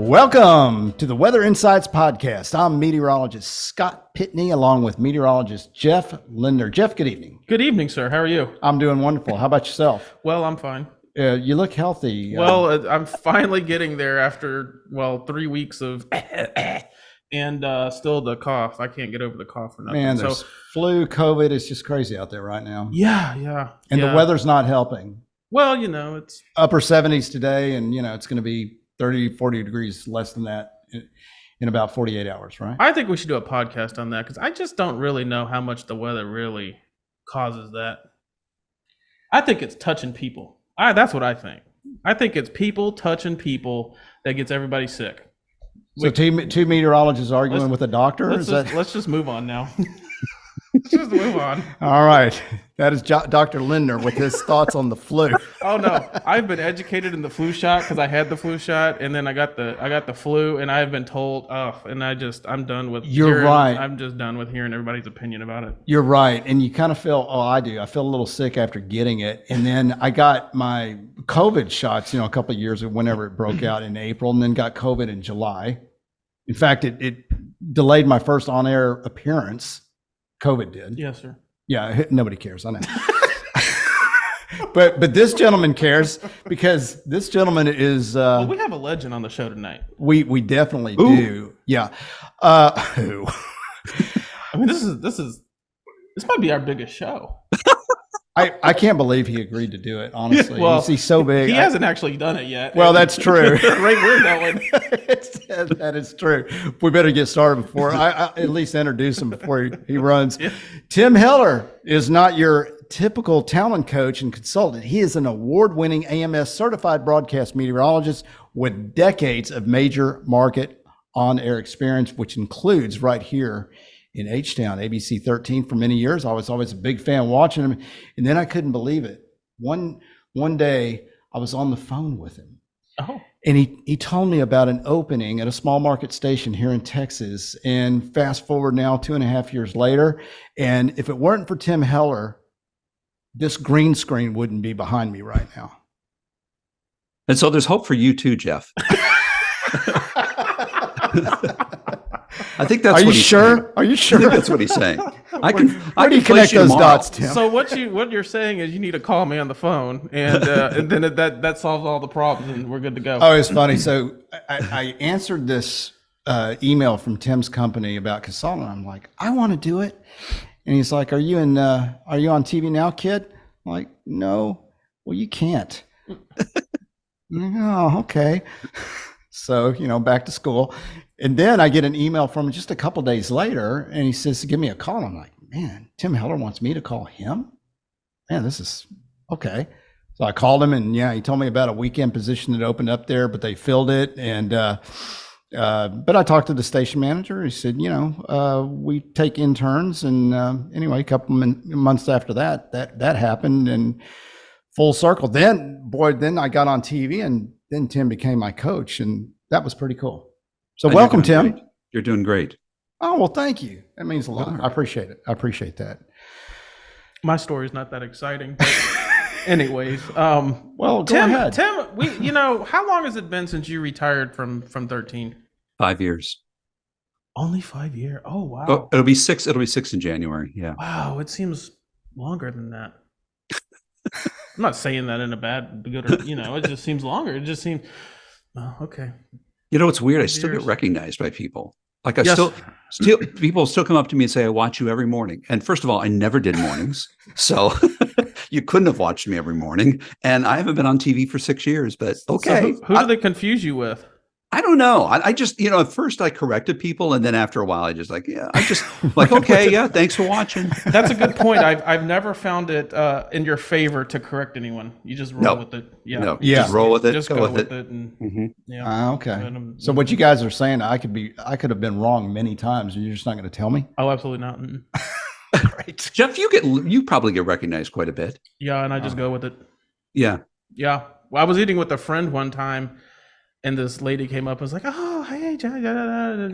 Welcome to the Weather Insights Podcast. I'm meteorologist Scott Pitney along with meteorologist Jeff Lindler. Jeff, good evening. Good evening, sir. How are you? I'm doing wonderful. How about yourself? Well, I'm fine. You look healthy. Well, I'm finally getting there after, 3 weeks of and still the cough. I can't get over the cough or nothing. Man, there's flu, COVID. It's just crazy out there right now. Yeah. And the weather's not helping. Well, it's upper 70s today, and it's going to be 30, 40 degrees less than that in about 48 hours, right? I think we should do a podcast on that because I just don't really know how much the weather really causes that. I think it's touching people. That's what I think. I think it's people touching people that gets everybody sick. So two meteorologists arguing with a doctor? Let's just move on now. Let's just move on. All right. That is Dr. Lindner with his thoughts on the flu. Oh no, I've been educated in the flu shot because I had the flu shot and then I got the flu and I've been told, and I'm done with right. I'm just done with hearing everybody's opinion about it. You're right. And you kind of feel, I do. I feel a little sick after getting it. And then I got my COVID shots, a couple of years ago, whenever it broke out in April, and then got COVID in July. In fact, it delayed my first on-air appearance. COVID did. Yes, sir. Yeah, nobody cares. I know. but this gentleman cares because this gentleman is. Well, we have a legend on the show tonight. We definitely do. Yeah. Who? I mean, this might be our biggest show. I can't believe he agreed to do it, honestly. Well, he's so big. He hasn't actually done it yet. Well, that's true. Right, we're going. That is true. We better get started before I at least introduce him before he runs. Yeah. Tim Heller is not your typical talent coach and consultant. He is an award-winning AMS Certified Broadcast Meteorologist with decades of major market on-air experience, which includes right here in H-Town, ABC 13 for many years. I was always a big fan watching him. And then I couldn't believe it. One day I was on the phone with him. Oh. And he told me about an opening at a small market station here in Texas. And fast forward now 2.5 years later. And if it weren't for Tim Heller, this green screen wouldn't be behind me right now. And so there's hope for you too, Jeff. I think that's what he's saying. Are you sure? I think that's what he's saying. Where do you connect those dots, Tim? So what you're saying is you need to call me on the phone, and then that solves all the problems, and we're good to go. Oh, it's funny. So I answered this email from Tim's company about consulting. I'm like, I want to do it, and he's like, Are you on TV now, kid? I'm like, no. Well, you can't. Oh, okay. So, back to school. And then I get an email from him just a couple days later, and he says, give me a call. I'm like, man, Tim Heller wants me to call him? Man, this is okay. So I called him, and he told me about a weekend position that opened up there, but they filled it. And but I talked to the station manager. He said, we take interns. And anyway, a couple months after that happened, and full circle. Then I got on TV, and then Tim became my coach, and that was pretty cool. So welcome, Tim. Great. You're doing great. Oh, well, thank you. That means a lot. I appreciate it. I appreciate that. My story's not that exciting. But anyways, well, go ahead. Tim, how long has it been since you retired from 13? 5 years. Only 5 years? Oh, wow. Oh, it'll be 6 in January. Yeah. Wow, it seems longer than that. I'm not saying that in a good or, it just seems longer. It just seems, okay. It's weird. I still get recognized by people. Like still people still come up to me and say, I watch you every morning. And first of all, I never did mornings. So you couldn't have watched me every morning. And I haven't been on TV for 6 years, but okay. So who do they confuse you with? I don't know. I just, at first I corrected people. And then after a while, I just okay. Yeah. Thanks for watching. That's a good point. I've never found it in your favor to correct anyone. You just roll with it. Yeah. No, just roll with it. Just go with it. And, okay. So what you guys are saying, I could have been wrong many times, and you're just not going to tell me? Oh, absolutely not. Right. Jeff, you probably get recognized quite a bit. Yeah. And I just go with it. Yeah. Yeah. Well, I was eating with a friend one time, and this lady came up and was like, oh, hey,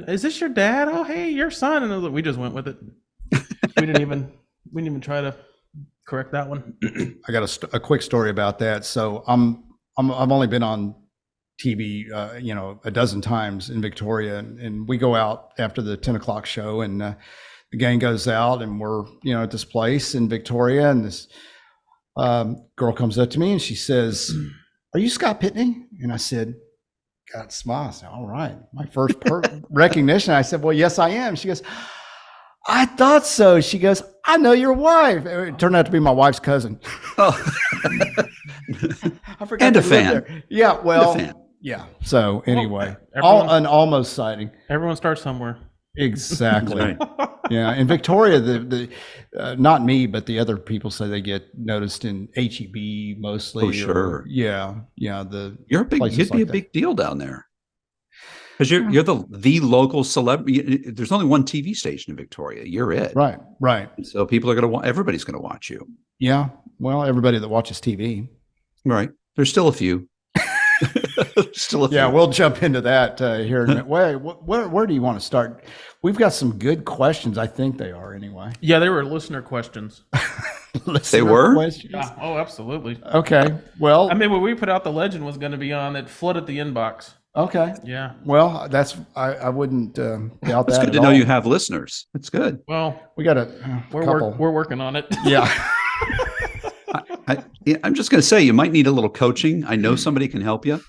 is this your dad? Oh, hey, your son. And I was like, we just went with it. We didn't even try to correct that one. I got a quick story about that. So I've only been on TV, a dozen times in Victoria, and we go out after the 10 o'clock show, and the gang goes out, and we're, at this place in Victoria, and this girl comes up to me and she says, "Are you Scott Pitney?" And I said, God, smile. I said, "All right." My first recognition. I said, "Well, yes, I am." She goes, "I thought so." She goes, "I know your wife." It turned out to be my wife's cousin. Oh. I forgot. And to a fan. there. Yeah. Well, And a fan. yeah. So anyway, everyone- an almost sighting. Everyone starts somewhere. Exactly. Right. Yeah. In Victoria, the not me, but the other people say they get noticed in HEB mostly. Oh, sure. Yeah. You're a big. places You'd be like a that. big deal down there because you're the local celebrity. There's only one TV station in Victoria. You're it. Right. So people are going to everybody's going to watch you. Yeah. Well, everybody that watches TV. Right. There's still a few. Still a few. Yeah, we'll jump into that here in a minute. Where do you want to start? We've got some good questions. I think they are anyway. Yeah, they were listener questions. They were? Questions? Yeah. Oh, absolutely. Okay. Well, I mean, when we put out the legend was going to be on, it flooded the inbox. okay. Yeah. Well, I wouldn't doubt It's that good at to know all. you have listeners. It's good. Well, We got a we're couple. we're working on it. Yeah. I'm just going to say you might need a little coaching. I know somebody can help you.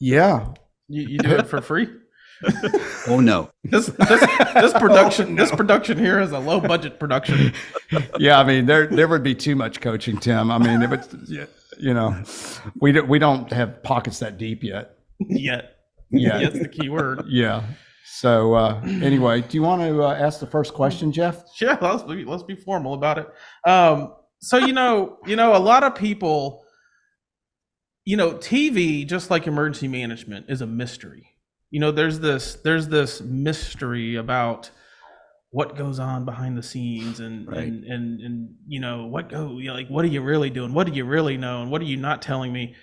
Yeah. You do it for free. Oh no. This production here is a low budget production. Yeah. I mean, there would be too much coaching, Tim. I mean, we don't have pockets that deep yet. Yet. Yeah. That's the key word. Yeah. So anyway, do you want to ask the first question, Jeff? Yeah, let's be formal about it. So a lot of people, TV, just like emergency management, is a mystery. There's this mystery about what goes on behind the scenes, and Right. and what are you really doing? What do you really know, and what are you not telling me?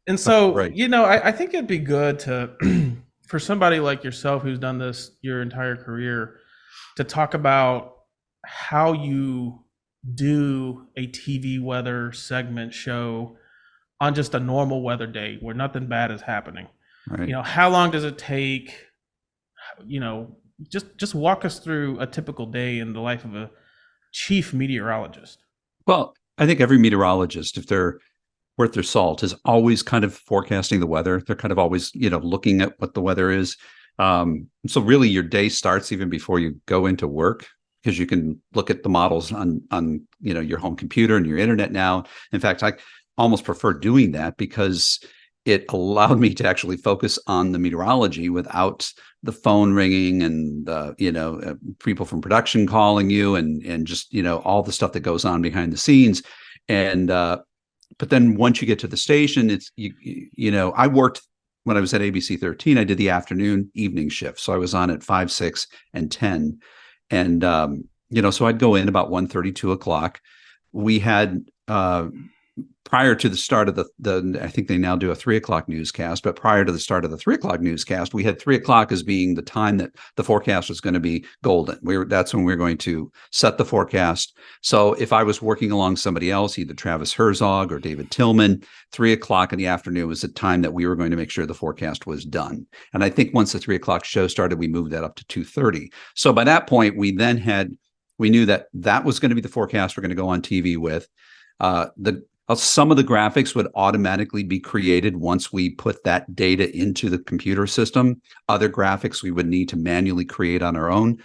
And so, Right. I think it'd be good to for somebody like yourself who's done this your entire career to talk about how you do a TV weather segment show on just a normal weather day where nothing bad is happening. Right. How long does it take? Just walk us through a typical day in the life of a chief meteorologist. Well, I think every meteorologist, if they're worth their salt, is always kind of forecasting the weather. They're kind of always, looking at what the weather is. So really your day starts even before you go into work, because you can look at the models on your home computer and your internet now. In fact, I almost prefer doing that because it allowed me to actually focus on the meteorology without the phone ringing and people from production calling you and just all the stuff that goes on behind the scenes. And but then once you get to the station, it's I worked when I was at ABC 13. I did the afternoon evening shift, so I was on at 5, 6, and 10. And, so I'd go in about 1:30, 2 o'clock. We had, prior to the start of I think they now do a 3 o'clock newscast, but prior to the start of the 3 o'clock newscast, we had 3 o'clock as being the time that the forecast was going to be golden. That's when we were going to set the forecast. So if I was working along somebody else, either Travis Herzog or David Tillman, 3 o'clock in the afternoon was the time that we were going to make sure the forecast was done. And I think once the 3 o'clock show started, we moved that up to 2:30. So by that point, we knew that was going to be the forecast we're going to go on TV with. Some of the graphics would automatically be created once we put that data into the computer system. Other graphics we would need to manually create on our own.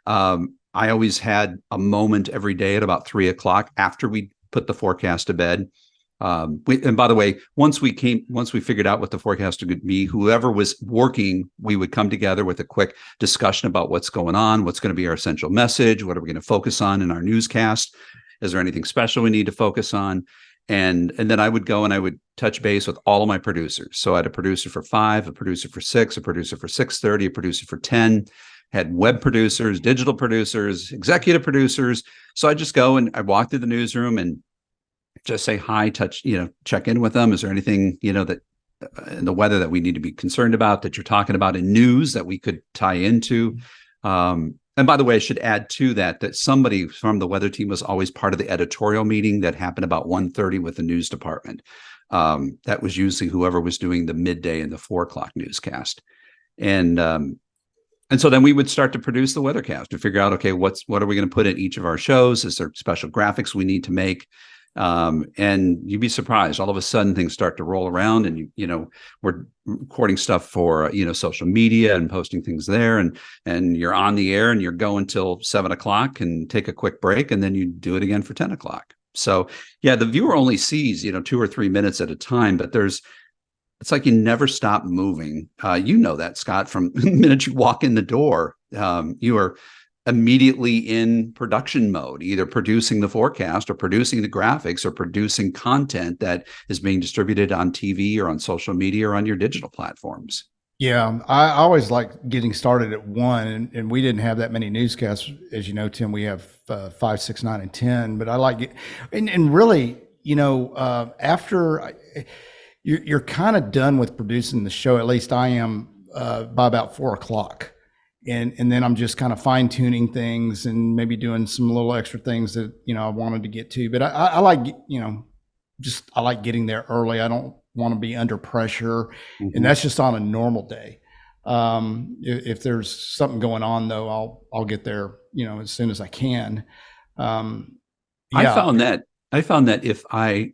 I always had a moment every day at about 3 o'clock after we put the forecast to bed. And by the way, once we figured out what the forecast would be, whoever was working, we would come together with a quick discussion about what's going on, what's going to be our essential message, what are we going to focus on in our newscast? Is there anything special we need to focus on? And then I would go and I would touch base with all of my producers. So I had a producer for 5, a producer for 6, a producer for 6:30, a producer for 10, had web producers, digital producers, executive producers. So I just go and I walk through the newsroom and just say hi, check in with them. Is there anything, that in the weather that we need to be concerned about, that you're talking about in news that we could tie into? And by the way, I should add to that somebody from the weather team was always part of the editorial meeting that happened about 1:30 with the news department. That was usually whoever was doing the midday and the 4 o'clock newscast. And so then we would start to produce the weathercast to figure out, okay, what are we going to put in each of our shows? Is there special graphics we need to make? And you'd be surprised. All of a sudden, things start to roll around, and we're recording stuff for social media and posting things there, and you're on the air, and you're going till 7 o'clock, and take a quick break, and then you do it again for 10 o'clock. So yeah, the viewer only sees 2 or 3 minutes at a time, but it's like you never stop moving. That, Scott, from the minute you walk in the door, you are immediately in production mode, either producing the forecast or producing the graphics or producing content that is being distributed on TV or on social media or on your digital platforms. Yeah, I always like getting started at 1, and we didn't have that many newscasts, as you know, Tim. We have 5, 6, 9, and 10. But I like it, and really, after you're kind of done with producing the show. At least I am by about 4 o'clock. And then I'm just kind of fine tuning things and maybe doing some little extra things that, I wanted to get to. But I like, I like getting there early. I don't want to be under pressure. Mm-hmm. And that's just on a normal day. If there's something going on, though, I'll get there, as soon as I can. Yeah. I found that if I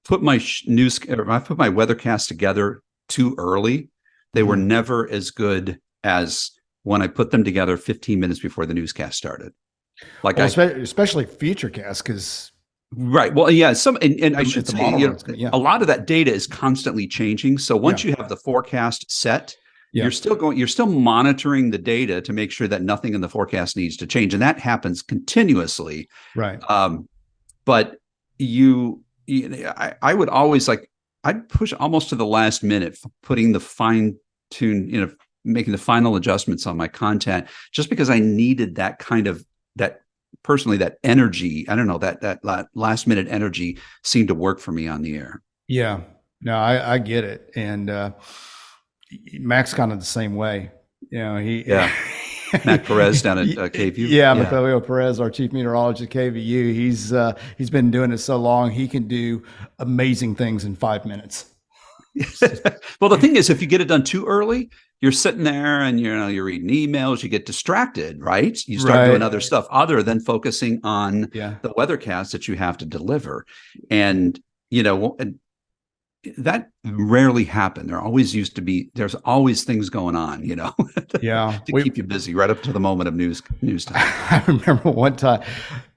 put my weathercast together too early, they were never as good as when I put them together 15 minutes before the newscast started. Especially Futurecast, because right. Well, yeah. And I should say, a lot of that data is constantly changing. So once you have the forecast set, you're still monitoring the data to make sure that nothing in the forecast needs to change, and that happens continuously. Right. But I would always I'd push almost to the last minute, putting the fine tune, making the final adjustments on my content, just because I needed that kind of that energy. I don't know, that last minute energy seemed to work for me on the air. Yeah, no, I get it. And Mac's kind of the same way. Mac Perez down at KVU. Yeah, Macaulay Perez, our chief meteorologist at KVU. He's been doing it so long, he can do amazing things in 5 minutes. Well, the thing is, if you get it done too early, you're sitting there and you're reading emails, you get distracted, right? You start doing other stuff other than focusing on the weathercast that you have to deliver. And that rarely happened. There's always things going on, to keep you busy right up to the moment of news time. I remember one time,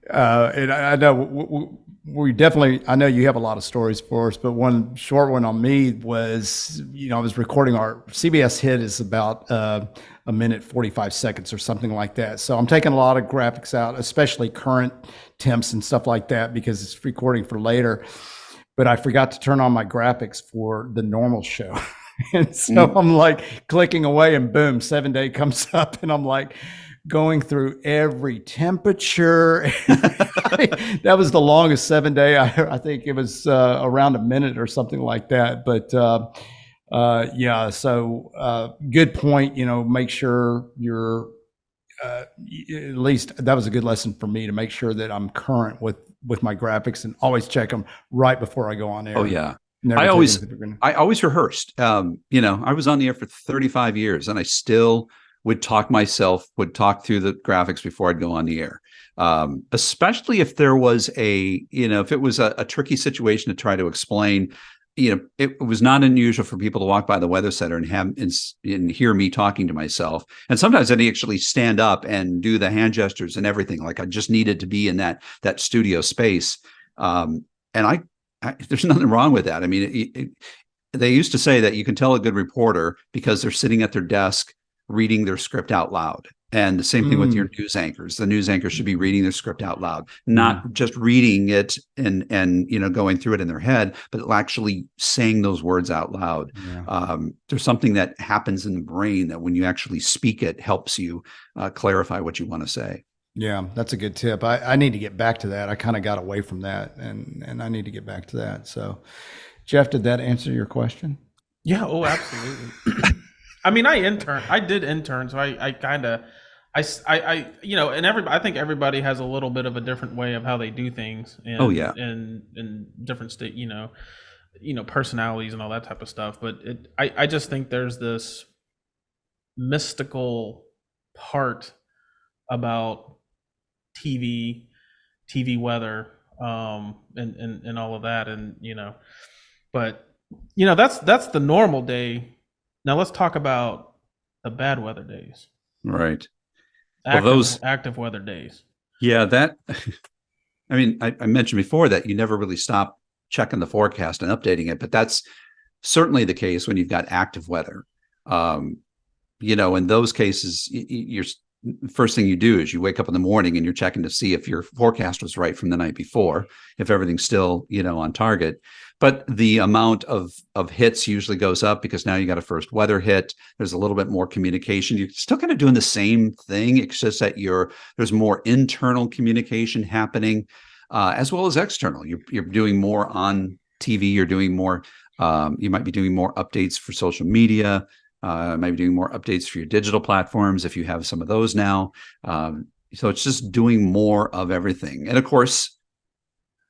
and I know I know you have a lot of stories for us, but one short one on me was, I was recording our CBS hit is about a minute 45 seconds or something like that. So I'm taking a lot of graphics out, especially current temps and stuff like that, because it's recording for later. But I forgot to turn on my graphics for the normal show. And so I'm clicking away, and boom, 7-day comes up, and I'm going through every temperature. That was the longest 7-day. I think it was around a minute or something like that. But so good point. Make sure you're at least that was a good lesson for me, to make sure that I'm current with my graphics, and always check them right before I go on air. Oh yeah. I always rehearsed. I was on the air for 35 years, and I still would talk through the graphics before I'd go on the air. Especially if there was if it was a tricky situation to try to explain. It was not unusual for people to walk by the weather center and hear me talking to myself. And sometimes I'd actually stand up and do the hand gestures and everything. Like I just needed to be in that studio space. And there's nothing wrong with that. I mean, they used to say that you can tell a good reporter because they're sitting at their desk reading their script out loud. And the same thing with your news anchors. The news anchors should be reading their script out loud, not just reading it and going through it in their head, but actually saying those words out loud. Yeah. There's something that happens in the brain that when you actually speak it helps you clarify what you want to say. Yeah, that's a good tip. I need to get back to that. I kind of got away from that, and I need to get back to that. So, Jeff, did that answer your question? Yeah. Oh, absolutely. I mean, I did intern, so you know, and I think everybody has a little bit of a different way of how they do things, and Oh yeah. and different state, personalities and all that type of stuff. But I just think there's this mystical part about TV weather, and all of that, and but that's the normal day. Now let's talk about the bad weather days, Right. Well, those, active weather days. yeah, that, I mean, I mentioned before that you never really stop checking the forecast and updating it, but that's certainly the case when you've got active weather. In those cases, you're first thing you do is you wake up in the morning and you're checking to see if your forecast was right from the night before, if everything's still, on target. But the amount of hits usually goes up because now you got a first weather hit. There's a little bit more communication. You're still kind of doing the same thing. It's just that there's more internal communication happening, as well as external. You're doing more on TV. You're doing more. You might be doing more updates for social media. Maybe doing more updates for your digital platforms if you have some of those now. So it's just doing more of everything. And of course,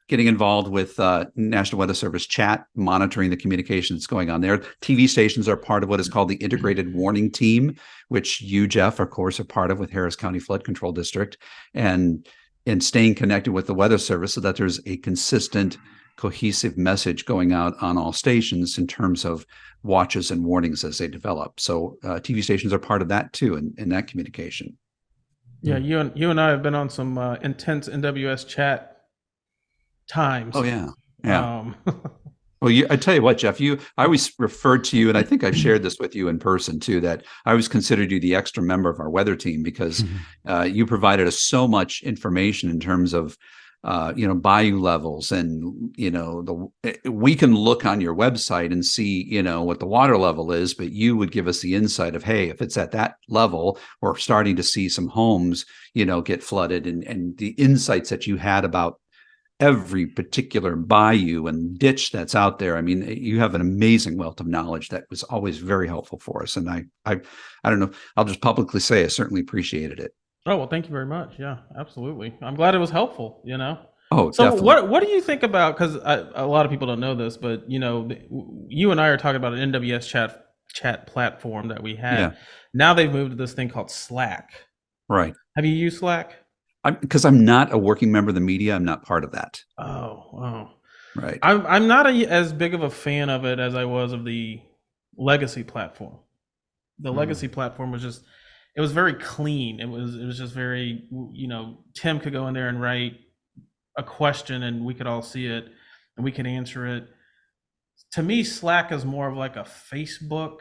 getting involved with National Weather Service chat, monitoring the communication that's going on there. TV stations are part of what is called the Integrated Warning Team, which you, Jeff, of course, are part of with Harris County Flood Control District, and staying connected with the Weather Service so that there's a consistent, cohesive message going out on all stations in terms of watches and warnings as they develop. So TV stations are part of that too, in that communication. Yeah, you and I have been on some intense NWS chat times. Oh yeah. Well, I tell you what, Jeff, I always referred to you, and I think I've shared this with you in person too, that I always considered you the extra member of our weather team because you provided us so much information in terms of bayou levels, and we can look on your website and see what the water level is, but you would give us the insight of, hey, if it's at that level, we're starting to see some homes get flooded, and the insights that you had about every particular bayou and ditch that's out there. I mean, you have an amazing wealth of knowledge that was always very helpful for us, and I don't know, I'll just publicly say I certainly appreciated it. Oh, well, thank you very much. Yeah, absolutely. I'm glad it was helpful, Oh, So definitely. what do you think about, because a lot of people don't know this, but, you and I are talking about an NWS chat platform that we had. Yeah. Now they've moved to this thing called Slack. Right. Have you used Slack? Because I'm not a working member of the media, I'm not part of that. Oh. Right. I'm not as big of a fan of it as I was of the legacy platform. The legacy platform was just, it was very clean. It was just very, Tim could go in there and write a question and we could all see it and we could answer it. To me, Slack is more of like a Facebook,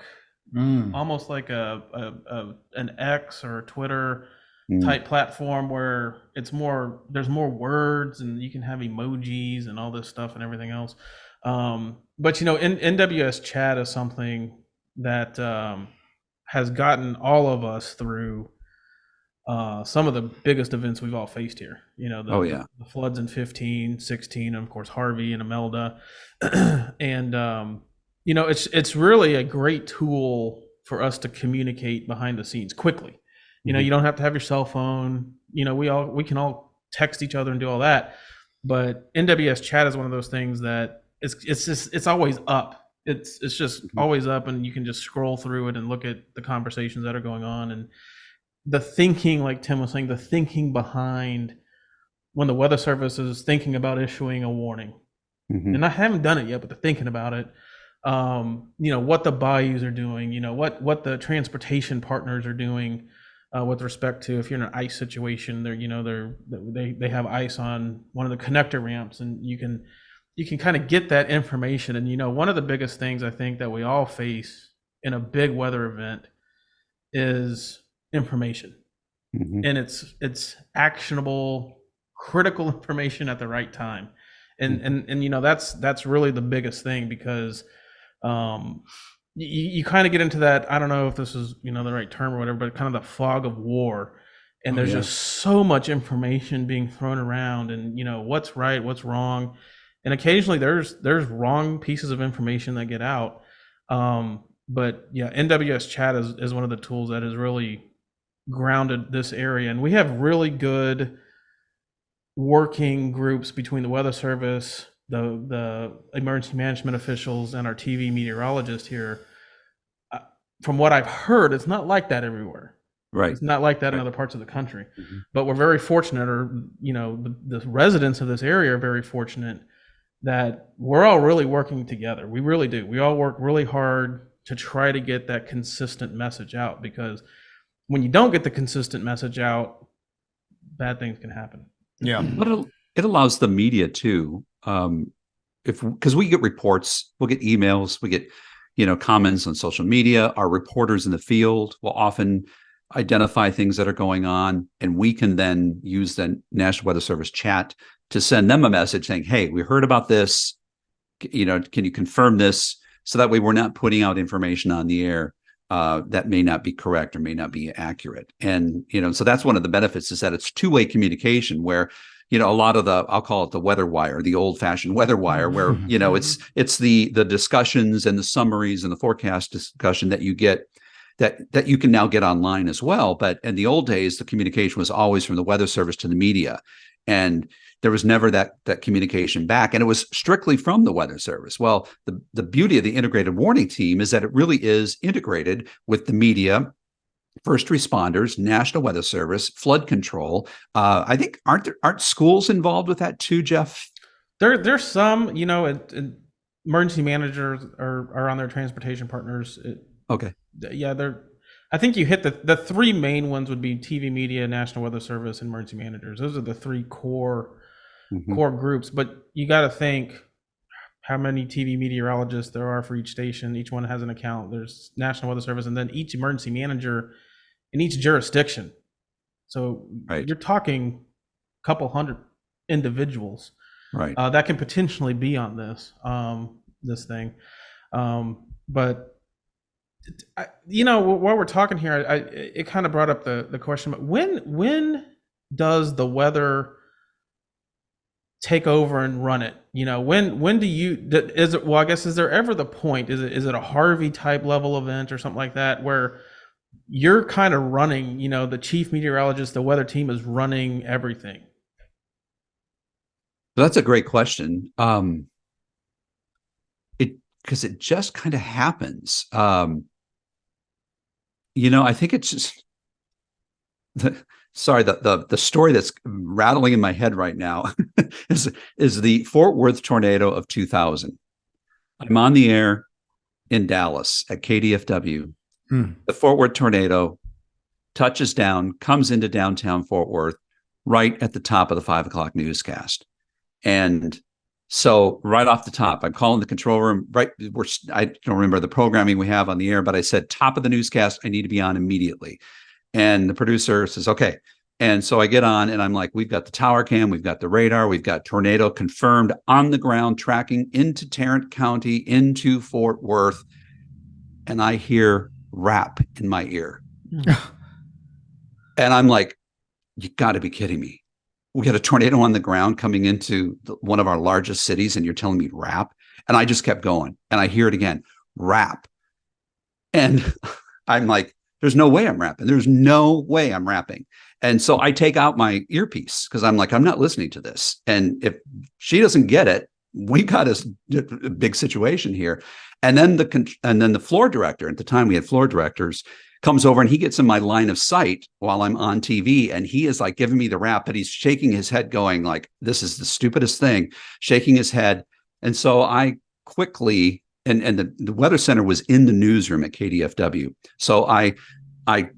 almost like an X or a Twitter type platform where there's more words and you can have emojis and all this stuff and everything else. But NWS chat is something that has gotten all of us through some of the biggest events we've all faced here. The floods in 15, 16, and of course Harvey and Imelda. And it's really a great tool for us to communicate behind the scenes quickly. You don't have to have your cell phone. We can all text each other and do all that. But NWS chat is one of those things that it's always up. It's just always up, and you can just scroll through it and look at the conversations that are going on and the thinking, like Tim was saying, the thinking behind when the Weather Service is thinking about issuing a warning. And I haven't done it yet, but they're thinking about it. What the bayous are doing, what the transportation partners are doing with respect to if you're in an ice situation, they have ice on one of the connector ramps, and you can kind of get that information. And one of the biggest things I think that we all face in a big weather event is information, and it's actionable, critical information at the right time. And that's really the biggest thing, because you kind of get into that, I don't know if this is the right term or whatever, but kind of the fog of war, and there's just so much information being thrown around, and what's right, what's wrong, and occasionally there's wrong pieces of information that get out. But yeah, NWS chat is one of the tools that has really grounded this area, and we have really good working groups between the Weather Service, the emergency management officials, and our TV meteorologist here. From what I've heard, it's not like that everywhere. Right. It's not like that in other parts of the country. Mm-hmm. But we're very fortunate, or the residents of this area are very fortunate that we're all really working together. We really do. We all work really hard to try to get that consistent message out, because when you don't get the consistent message out, bad things can happen. Yeah. But it allows the media too. Because we get reports, we'll get emails, we get, comments on social media. Our reporters in the field will often identify things that are going on, and we can then use the National Weather Service chat to send them a message saying, hey, we heard about this, can you confirm this? So that way we're not putting out information on the air that may not be correct or may not be accurate. And, so that's one of the benefits, is that it's two-way communication, where, a lot of I'll call it the weather wire, the old fashioned weather wire, where, it's the discussions and the summaries and the forecast discussion that you get, that you can now get online as well. But in the old days, the communication was always from the Weather Service to the media, and there was never that communication back, and it was strictly from the Weather Service. Well, the beauty of the integrated warning team is that it really is integrated with the media, first responders, National Weather Service, flood control. I think aren't schools involved with that too, Jeff? There's some, emergency managers are on their transportation partners. Okay. Yeah, I think you hit the three main ones would be TV media, National Weather Service, and emergency managers. Those are the three core groups. But you got to think how many TV meteorologists there are for each station. Each one has an account. There's National Weather Service, and then each emergency manager in each jurisdiction. So You're talking a couple hundred individuals that can potentially be on this thing. But while we're talking here, it kind of brought up the question, but when does the weather take over and run it? When do you, is it, well, I guess, is there ever the point, is it a Harvey type level event or something like that, where you're kind of running, the chief meteorologist, the weather team is running everything? That's a great question. Because it just kind of happens. I think it's just the story that's rattling in my head right now is the Fort Worth tornado of 2000. I'm on the air in Dallas at KTFW. The Fort Worth tornado touches down, comes into downtown Fort Worth right at the top of the 5 o'clock newscast. And so right off the top, I'm calling the control room. I don't remember the programming we have on the air, but I said, top of the newscast, I need to be on immediately. And the producer says, okay. And so I get on, and I'm like, we've got the tower cam, we've got the radar, we've got tornado confirmed on the ground, tracking into Tarrant County, into Fort Worth. And I hear rap in my ear. And I'm like, you got to be kidding me. We had a tornado on the ground coming into one of our largest cities, and you're telling me rap? And I just kept going, and I hear it again, rap. And I'm like, there's no way I'm rapping. There's no way I'm rapping. And so I take out my earpiece, because I'm like, I'm not listening to this. And if she doesn't get it, we got a big situation here. And then the floor director, at the time we had floor directors, comes over, and he gets in my line of sight while I'm on TV, and he is like giving me the rap, but he's shaking his head going like, this is the stupidest thing, shaking his head. And so I quickly, and the Weather Center was in the newsroom at KTFW. So I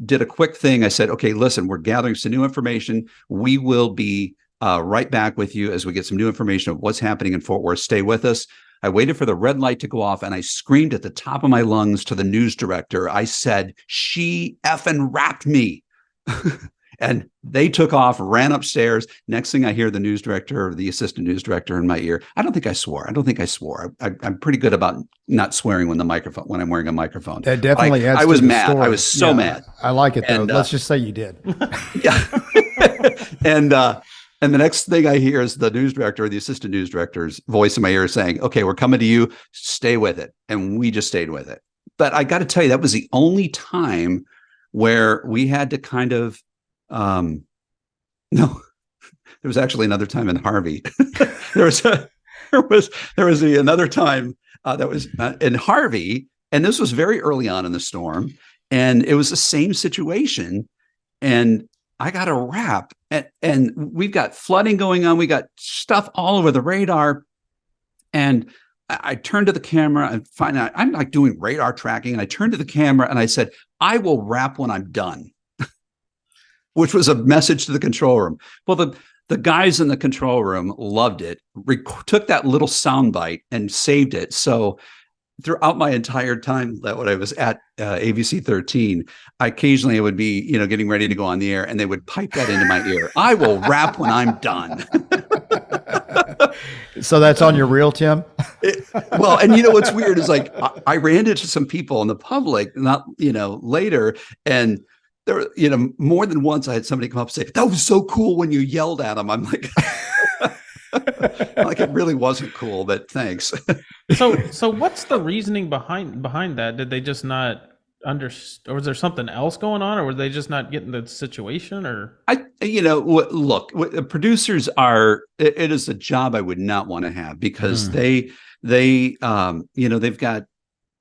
did a quick thing. I said, okay, listen, we're gathering some new information. We will be right back with you as we get some new information of what's happening in Fort Worth. Stay with us. I waited for the red light to go off, and I screamed at the top of my lungs to the news director. I said, she effing rapped me. And they took off, ran upstairs. Next thing I hear the news director or the assistant news director in my ear. I don't think I swore. I'm pretty good about not swearing when I'm wearing a microphone. That definitely adds I was to the mad. story. I was so mad. I like it though. Let's just say you did. Yeah. And the next thing I hear is the news director or the assistant news director's voice in my ear saying, okay, we're coming to you. Stay with it. And we just stayed with it. But I got to tell you, that was the only time where we had to kind of, no, there was actually another time in Harvey. there was another time that was in Harvey, and this was very early on in the storm, and it was the same situation. And I got a wrap, and we've got flooding going on. We got stuff all over the radar. And I turned to the camera and find out I'm like doing radar tracking. And I turned to the camera and I said, I will wrap when I'm done, which was a message to the control room. Well, the guys in the control room loved it, took that little soundbite and saved it. So throughout my entire time that when I was at ABC 13, occasionally I would be, getting ready to go on the air, and they would pipe that into my ear. I will wrap when I'm done. So that's on your reel, Tim? Well, and what's weird is like I ran into some people in the public, not later, and there, more than once I had somebody come up and say, "That was so cool when you yelled at them." I'm like. Like it really wasn't cool, but thanks. So what's the reasoning behind that? Did they just not understand, or was there something else going on, or were they just not getting the situation? Or look, producers are. It is a job I would not want to have, because they've got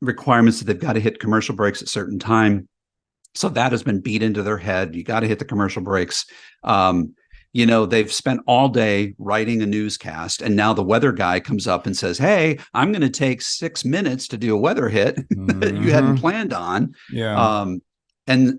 requirements that they've got to hit commercial breaks at a certain time. So that has been beat into their head. You got to hit the commercial breaks. They've spent all day writing a newscast, and now the weather guy comes up and says, "Hey, I'm going to take 6 minutes to do a weather hit that you hadn't planned on." Yeah. And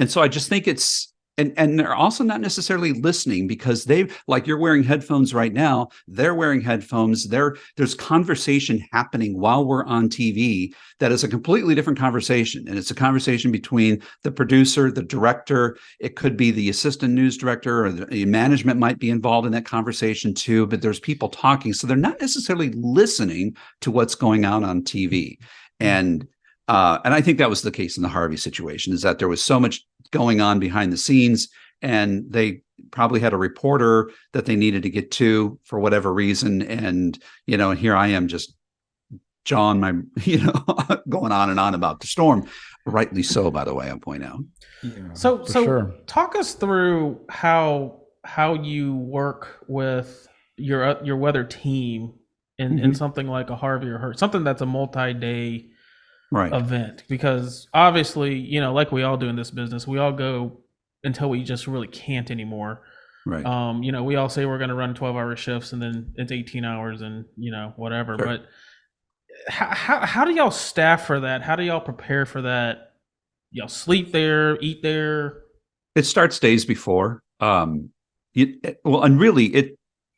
so I just think it's, and they're also not necessarily listening, because like you're wearing headphones right now, they're wearing headphones. There's conversation happening while we're on TV that is a completely different conversation. And it's a conversation between the producer, the director. It could be the assistant news director, or the management might be involved in that conversation too, but there's people talking. So they're not necessarily listening to what's going on TV. And I think that was the case in the Harvey situation, is that there was so much going on behind the scenes, and they probably had a reporter that they needed to get to for whatever reason. And, and here I am just jawing my, going on and on about the storm, rightly so, by the way, I'll point out. Yeah, so sure. Talk us through how you work with your weather team in something like a Harvey or something that's a multi-day event, because obviously, like we all do in this business, we all go until we just really can't anymore. Right. We all say we're going to run 12-hour shifts, and then it's 18 hours and, whatever. Sure. But how do y'all staff for that? How do y'all prepare for that? Y'all sleep there, eat there? It starts days before. And really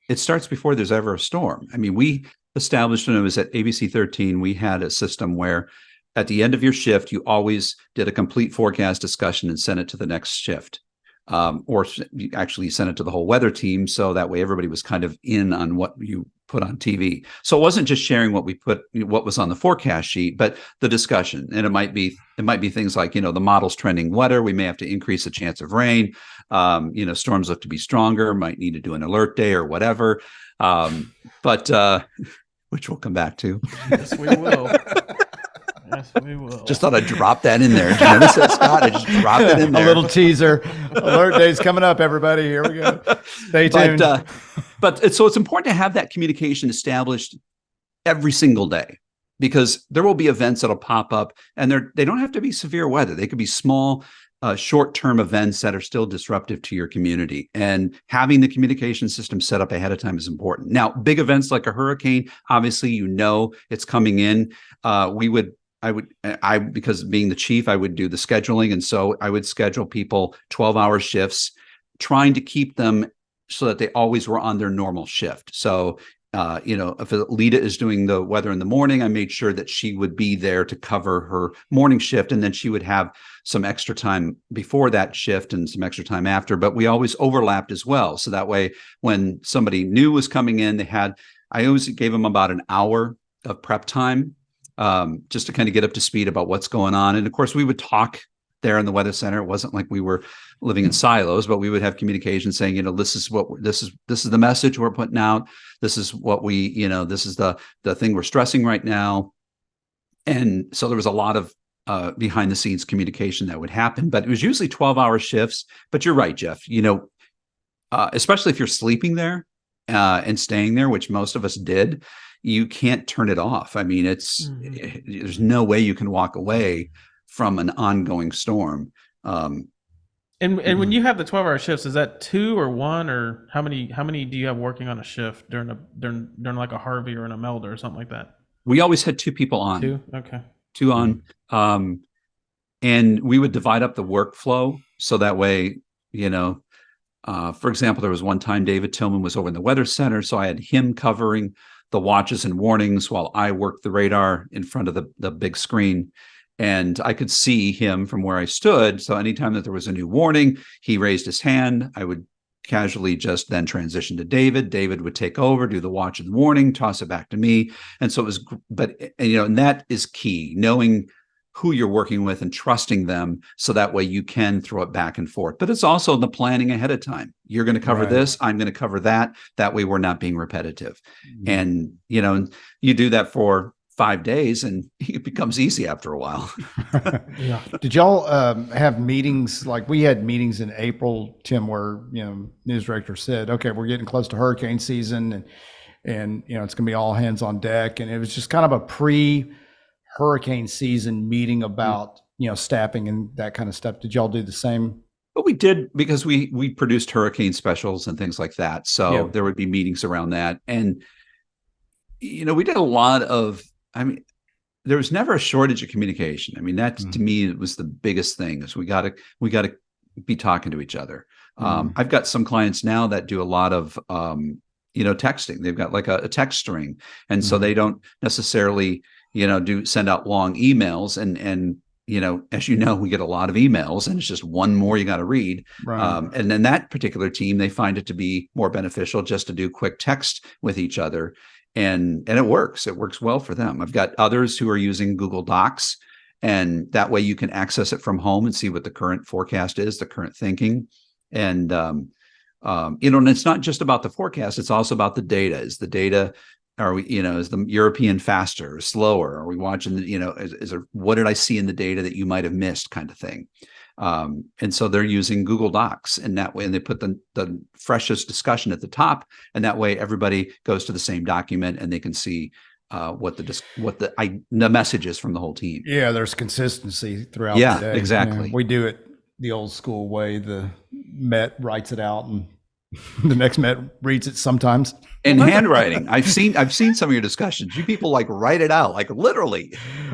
it starts before there's ever a storm. I mean, we established, when it was at ABC 13, we had a system where at the end of your shift, you always did a complete forecast discussion and sent it to the next shift. Or you actually sent it to the whole weather team, so that way everybody was kind of in on what you put on TV. So it wasn't just sharing what was on the forecast sheet, but the discussion. And it might be things like, the model's trending wetter. We may have to increase the chance of rain. Storms look to be stronger. Might need to do an alert day or whatever. But which we'll come back to. Yes, we will. Yes, we will. Just thought I'd drop that in there. Did you notice that, Scott? I just dropped it in there. A little teaser. Alert day's coming up, everybody. Here we go. Stay tuned. But it's important to have that communication established every single day, because there will be events that'll pop up, and they don't have to be severe weather. They could be small, short-term events that are still disruptive to your community. And having the communication system set up ahead of time is important. Now, big events like a hurricane, obviously, it's coming in. Because being the chief, I would do the scheduling. And so I would schedule people 12-hour shifts, trying to keep them so that they always were on their normal shift. So, if Lita is doing the weather in the morning, I made sure that she would be there to cover her morning shift. And then she would have some extra time before that shift and some extra time after. But we always overlapped as well. So that way, when somebody new was coming in, I always gave them about an hour of prep time. Just to kind of get up to speed about what's going on. And of course, we would talk there in the weather center. It wasn't like we were living in silos, but we would have communication saying, this is the message we're putting out. This is what this is the thing we're stressing right now. And so there was a lot of behind the scenes communication that would happen, but it was usually 12-hour shifts. But you're right, Jeff, especially if you're sleeping there and staying there, which most of us did, you can't turn it off. I mean, there's no way you can walk away from an ongoing storm. And when you have the 12-hour shifts, is that 2 or 1, or how many do you have working on a shift during like a Harvey or an Imelda or something like that? We always had 2 people on. 2, okay. 2 on. And we would divide up the workflow so that way, for example, there was one time David Tillman was over in the Weather Center, so I had him covering the watches and warnings while I worked the radar in front of the big screen. And I could see him from where I stood. So anytime that there was a new warning, he raised his hand. I would casually just then transition to David. David would take over, do the watch and warning, toss it back to me. And so it was, and that is key, knowing who you're working with and trusting them, so that way you can throw it back and forth. But it's also the planning ahead of time. You're going to cover this, I'm going to cover that. That way we're not being repetitive. And, you do that for 5 days and it becomes easy after a while. Yeah. Did y'all have meetings? Like we had meetings in April, Tim, where, news director said, okay, we're getting close to hurricane season and it's going to be all hands on deck. And it was just kind of a pre-hurricane season meeting about, staffing and that kind of stuff. Did y'all do the same? But we did, because we produced hurricane specials and things like that. So there would be meetings around that. And, we did a lot of, there was never a shortage of communication. I mean, that to me, it was the biggest thing, is we got to be talking to each other. I've got some clients now that do a lot of, texting. They've got like a text string. And so they don't necessarily, send out long emails and, as we get a lot of emails and it's just one more you got to read. Right. And then that particular team, they find it to be more beneficial just to do quick text with each other. And it works. It works well for them. I've got others who are using Google Docs, and that way you can access it from home and see what the current forecast is, the current thinking. And, and it's not just about the forecast. It's also about the data. Is the data, is the European faster or slower? Are we watching, what did I see in the data that you might have missed, kind of thing? And so they're using Google Docs, and that way, and they put the freshest discussion at the top, and that way everybody goes to the same document and they can see what the message is from the whole team. Yeah, there's consistency throughout the day. Yeah, exactly. We do it the old school way. The Met writes it out and the next Met reads it sometimes. And handwriting. I've seen some of your discussions. You people write it out, literally.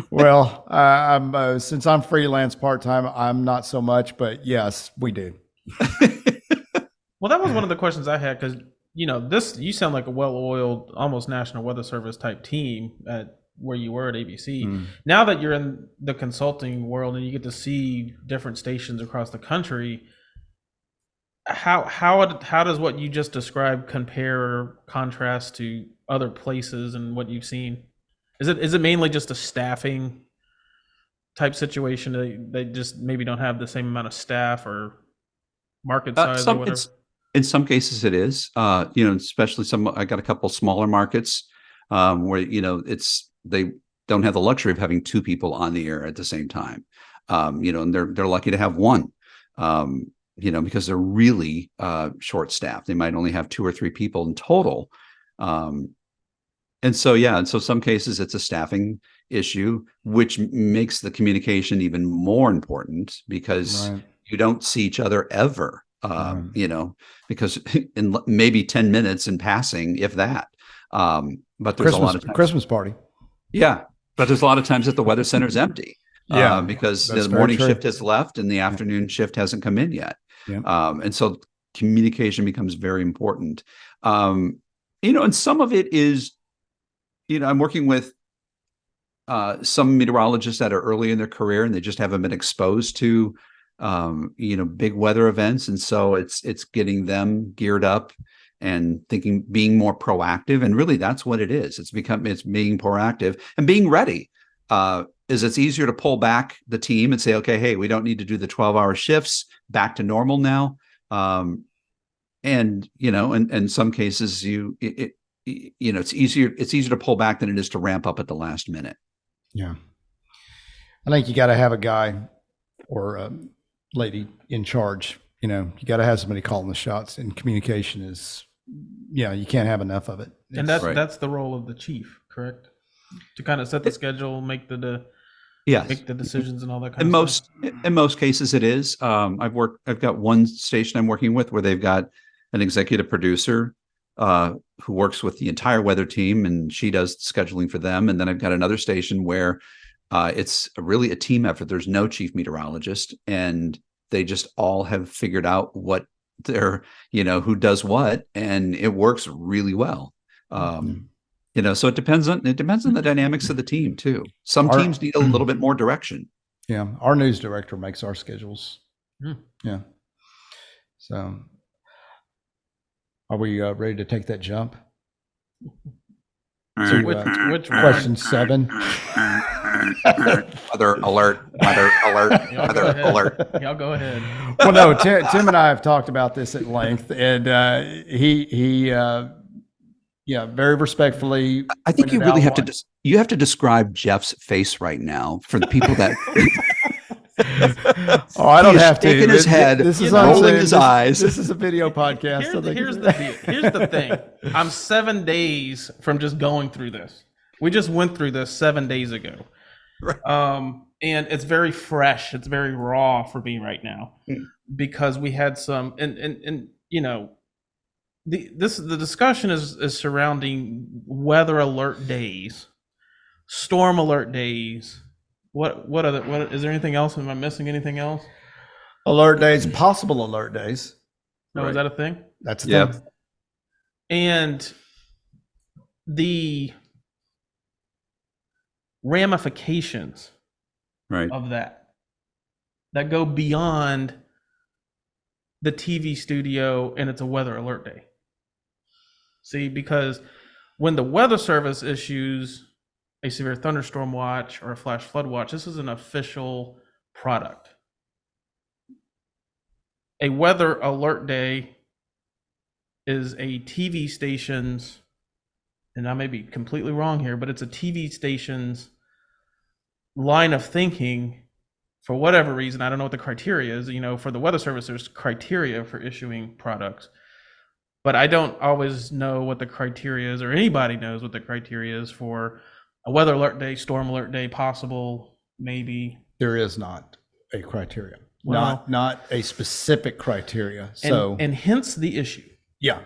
Well, I'm since I'm freelance part-time, I'm not so much, but yes, we do. Well, that was one of the questions I had, because, you sound like a well-oiled, almost National Weather Service type team at where you were at ABC. Now that you're in the consulting world and you get to see different stations across the country, how does what you just described compare or contrast to other places and what you've seen? Is it mainly just a staffing type situation? They just maybe don't have the same amount of staff or market size or whatever? In some cases it is, especially I got a couple smaller markets where, they don't have the luxury of having 2 people on the air at the same time. And they're lucky to have one. Because they're really short staffed. They might only have 2 or 3 people in total. And so some cases it's a staffing issue, which makes the communication even more important, because you don't see each other ever, because in maybe 10 minutes in passing, if that. But there's a lot of times, Christmas party. Yeah. But there's a lot of times that the weather center's empty. Because the morning shift has left and the afternoon shift hasn't come in yet. And so communication becomes very important. And some of it is, I'm working with some meteorologists that are early in their career and they just haven't been exposed to, big weather events. And so it's getting them geared up and being more proactive. And really that's what it is. It's being proactive and being ready. It's easier to pull back the team and say, okay, hey, we don't need to do the 12-hour shifts, back to normal now. And in some cases it's easier to pull back than it is to ramp up at the last minute. Yeah. I think you got to have a guy or a lady in charge. You got to have somebody calling the shots, and communication is, you can't have enough of it. And that's the role of the chief, correct? To kind of set the schedule, make the decisions and all that kind of stuff. In most cases it is. I've got one station I'm working with where they've got an executive producer who works with the entire weather team, and she does scheduling for them. And then I've got another station where it's really a team effort. There's no chief meteorologist, and they just all have figured out what who does what, and it works really well. So it depends on the dynamics of the team too. Some teams need a little bit more direction. Yeah. Our news director makes our schedules. Yeah. So are we ready to take that jump? So which question 7? Weather alert, weather alert. Y'all go ahead. Well, no, Tim and I have talked about this at length, and he very respectfully. I think you really have to you have to describe Jeff's face right now for the people that. I don't have to. Shaking his head, this is rolling his eyes. This is a video podcast. Here's the thing. I'm 7 days from just going through this. We just went through this 7 days ago. Right. And it's very fresh. It's very raw for me right now because we had some, and the discussion is surrounding weather alert days, storm alert days. What is there anything else? Am I missing anything else? Alert days, possible alert days. No, Right. Is that a thing? That's a Yep. thing. And the ramifications Right. of that go beyond the TV studio and it's a weather alert day. See, because when the Weather Service issues a severe thunderstorm watch or a flash flood watch, this is an official product. A weather alert day is a TV station's, and I may be completely wrong here, but it's a TV station's line of thinking for whatever reason. I don't know what the criteria is. For the Weather Service, there's criteria for issuing products, but I don't always know what the criteria is, or anybody knows what the criteria is for a weather alert day, storm alert day, possible, maybe. There is not a criteria, Well, not a specific criteria. So and hence the issue. yeah.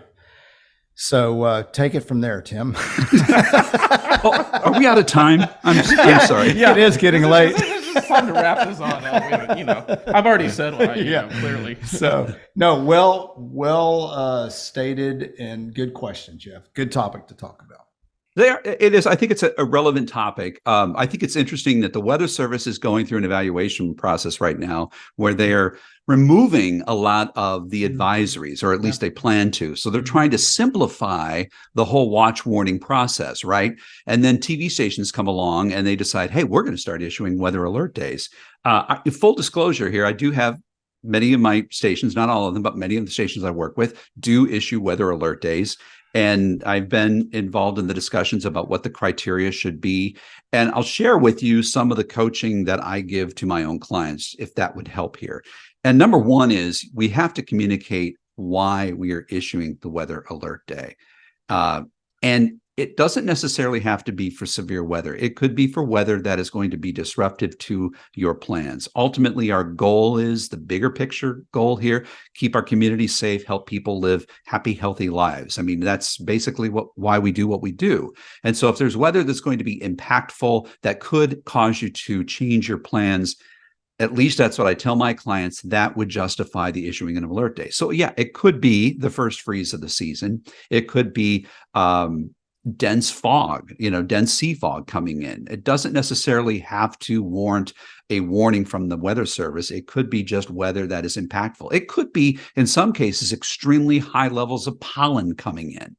So take it from there, Tim. Are we out of time? I'm sorry. Yeah, it is getting late. It's time to wrap this on. I've already said what clearly. So no, well stated and good question, Jeff. Good topic to talk about. It is. I think it's a relevant topic. I think it's interesting that the Weather Service is going through an evaluation process right now where they are removing a lot of the advisories, or at least they plan to. So they're trying to simplify the whole watch warning process, right? And then TV stations come along and they decide, hey, we're going to start issuing weather alert days. Full disclosure here, I do have many of my stations, not all of them, but many of the stations I work with do issue weather alert days. And I've been involved in the discussions about what the criteria should be. And I'll share with you some of the coaching that I give to my own clients, if that would help here. And number one is we have to communicate why we are issuing the weather alert day. And it doesn't necessarily have to be for severe weather. It could be for weather that is going to be disruptive to your plans. Ultimately, our goal is the bigger picture goal here: keep our community safe, help people live happy, healthy lives. I mean, that's basically why we do what we do. And so if there's weather that's going to be impactful, that could cause you to change your plans, at least that's what I tell my clients, that would justify the issuing an alert day. So yeah, it could be the first freeze of the season. It could be dense fog, dense sea fog coming in. It doesn't necessarily have to warrant a warning from the Weather Service. It could be just weather that is impactful. It could be, in some cases, extremely high levels of pollen coming in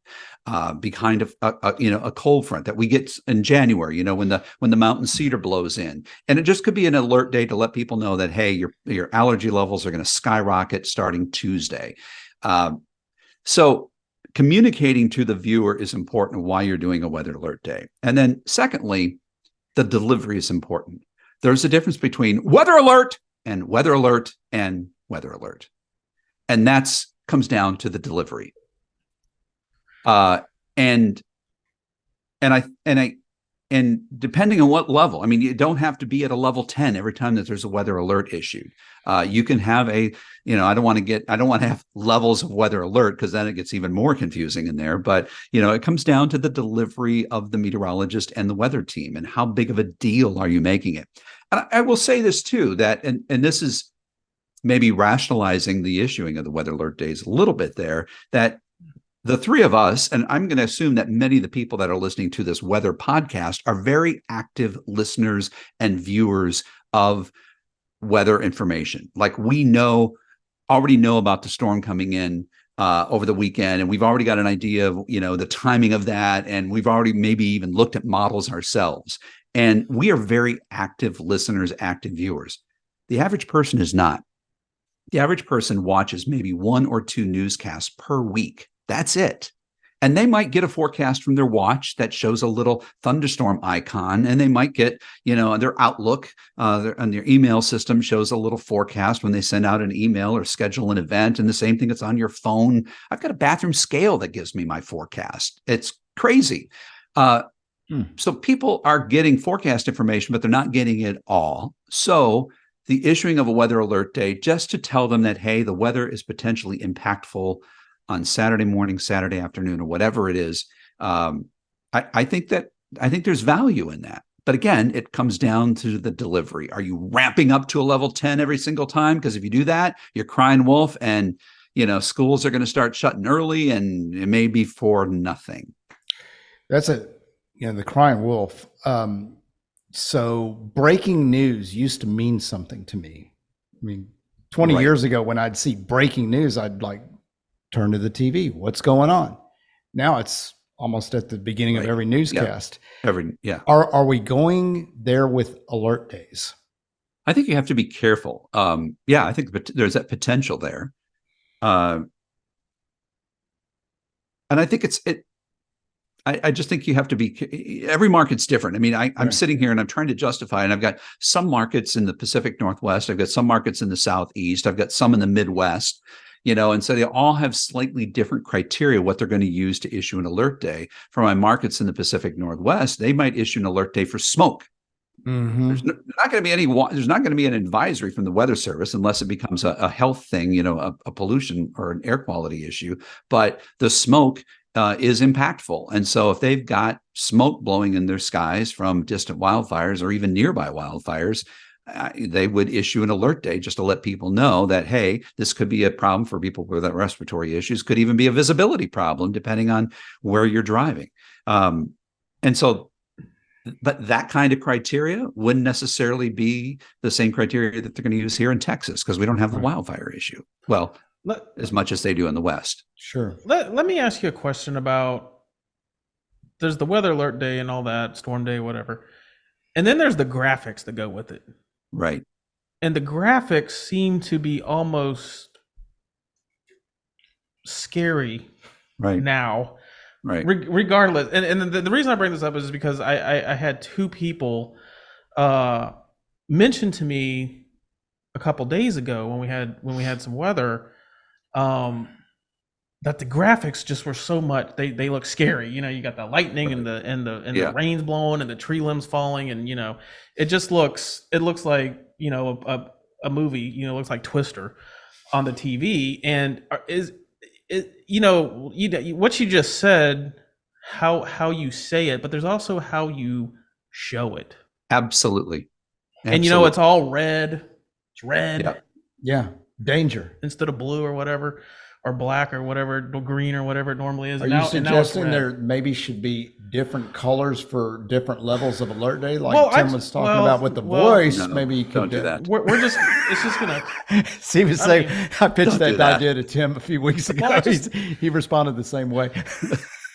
behind a cold front that we get in January, when the mountain cedar blows in. And it just could be an alert day to let people know that, hey, your allergy levels are going to skyrocket starting Tuesday. So communicating to the viewer is important why you're doing a weather alert day. And then secondly, the delivery is important. There's a difference between weather alert and weather alert and weather alert. And that's comes down to the delivery. And depending on what level, I mean, you don't have to be at a level 10 every time that there's a weather alert issued. You can have I don't want to have levels of weather alert, because then it gets even more confusing in there. But, it comes down to the delivery of the meteorologist and the weather team, and how big of a deal are you making it? And I will say this too, that, and this is maybe rationalizing the issuing of the weather alert days a little bit there, that the three of us, and I'm going to assume that many of the people that are listening to this weather podcast are very active listeners and viewers of weather information. Like, we already know about the storm coming in over the weekend, and we've already got an idea of, the timing of that. And we've already maybe even looked at models ourselves. And we are very active listeners, active viewers. The average person is not. The average person watches maybe 1 or 2 newscasts per week. That's it. And they might get a forecast from their watch that shows a little thunderstorm icon, and they might get, their Outlook on their email system shows a little forecast when they send out an email or schedule an event, and the same thing that's on your phone. I've got a bathroom scale that gives me my forecast. It's crazy. So people are getting forecast information, but they're not getting it all. So the issuing of a weather alert day, just to tell them that, hey, the weather is potentially impactful on Saturday morning, Saturday afternoon, or whatever it is. I think there's value in that. But again, it comes down to the delivery. Are you ramping up to a level 10 every single time? Because if you do that, you're crying wolf, and schools are going to start shutting early, and it may be for nothing. That's the crying wolf. So breaking news used to mean something to me. I mean, 20 years ago, when I'd see breaking news, I'd turn to the TV. What's going on? Now it's almost at the beginning of every newscast. Are we going there with alert days? I think you have to be careful. I think there's that potential there. And I think I just think you have to be, every market's different. I mean, I'm sitting here and I'm trying to justify, and I've got some markets in the Pacific Northwest. I've got some markets in the Southeast. I've got some in the Midwest, and so they all have slightly different criteria, what they're going to use to issue an alert day. For my markets in the Pacific Northwest, they might issue an alert day for smoke. Mm-hmm. There's not going to be an advisory from the Weather Service unless it becomes a health thing, a pollution or an air quality issue. But the smoke is impactful. And so if they've got smoke blowing in their skies from distant wildfires or even nearby wildfires, they would issue an alert day just to let people know that, hey, this could be a problem for people with respiratory issues, could even be a visibility problem depending on where you're driving. But that kind of criteria wouldn't necessarily be the same criteria that they're going to use here in Texas, because we don't have the wildfire issue. Well, as much as they do in the West. Sure. Let me ask you a question about, there's the weather alert day and all that, storm day, whatever. And then there's the graphics that go with it. Right. And the graphics seem to be almost scary now. Right. Regardless. And the reason I bring this up is because I had 2 people mention to me a couple days ago when we had some weather, that the graphics just were so much, they look scary. You got the lightning and the rain's blowing and the tree limbs falling, and it looks like a movie. It looks like Twister on the TV. And what you just said, how you say it, but there's also how you show it. Absolutely. And it's all red. It's red. Yep. Yeah. Danger. Instead of blue or whatever, or black or whatever, green or whatever it normally is. Are you suggesting there maybe should be different colors for different levels of alert day? Like Tim was talking about with the voice. No, maybe you could do that. We're just, it's just going to. See, I pitched that idea to Tim a few weeks ago. He responded the same way.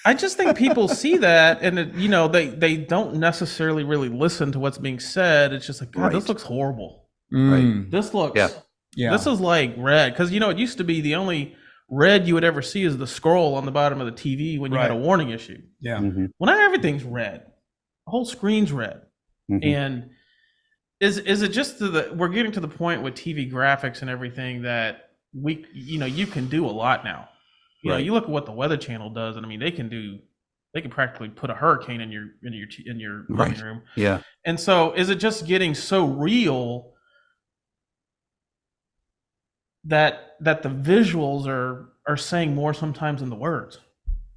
I just think people see that, and they don't necessarily really listen to what's being said. It's just like, God, this looks horrible. Right. This looks, this is like red. Because, it used to be the only red you would ever see is the scroll on the bottom of the TV when you had a warning issue. Yeah. Mm-hmm. Well, now everything's red. The whole screen's red. Mm-hmm. And Is it just we're getting to the point with TV graphics and everything that you can do a lot now. You look at what the Weather Channel does, and I mean they can practically put a hurricane in your living room. Yeah. And so is it just getting so real that the visuals are saying more sometimes than the words?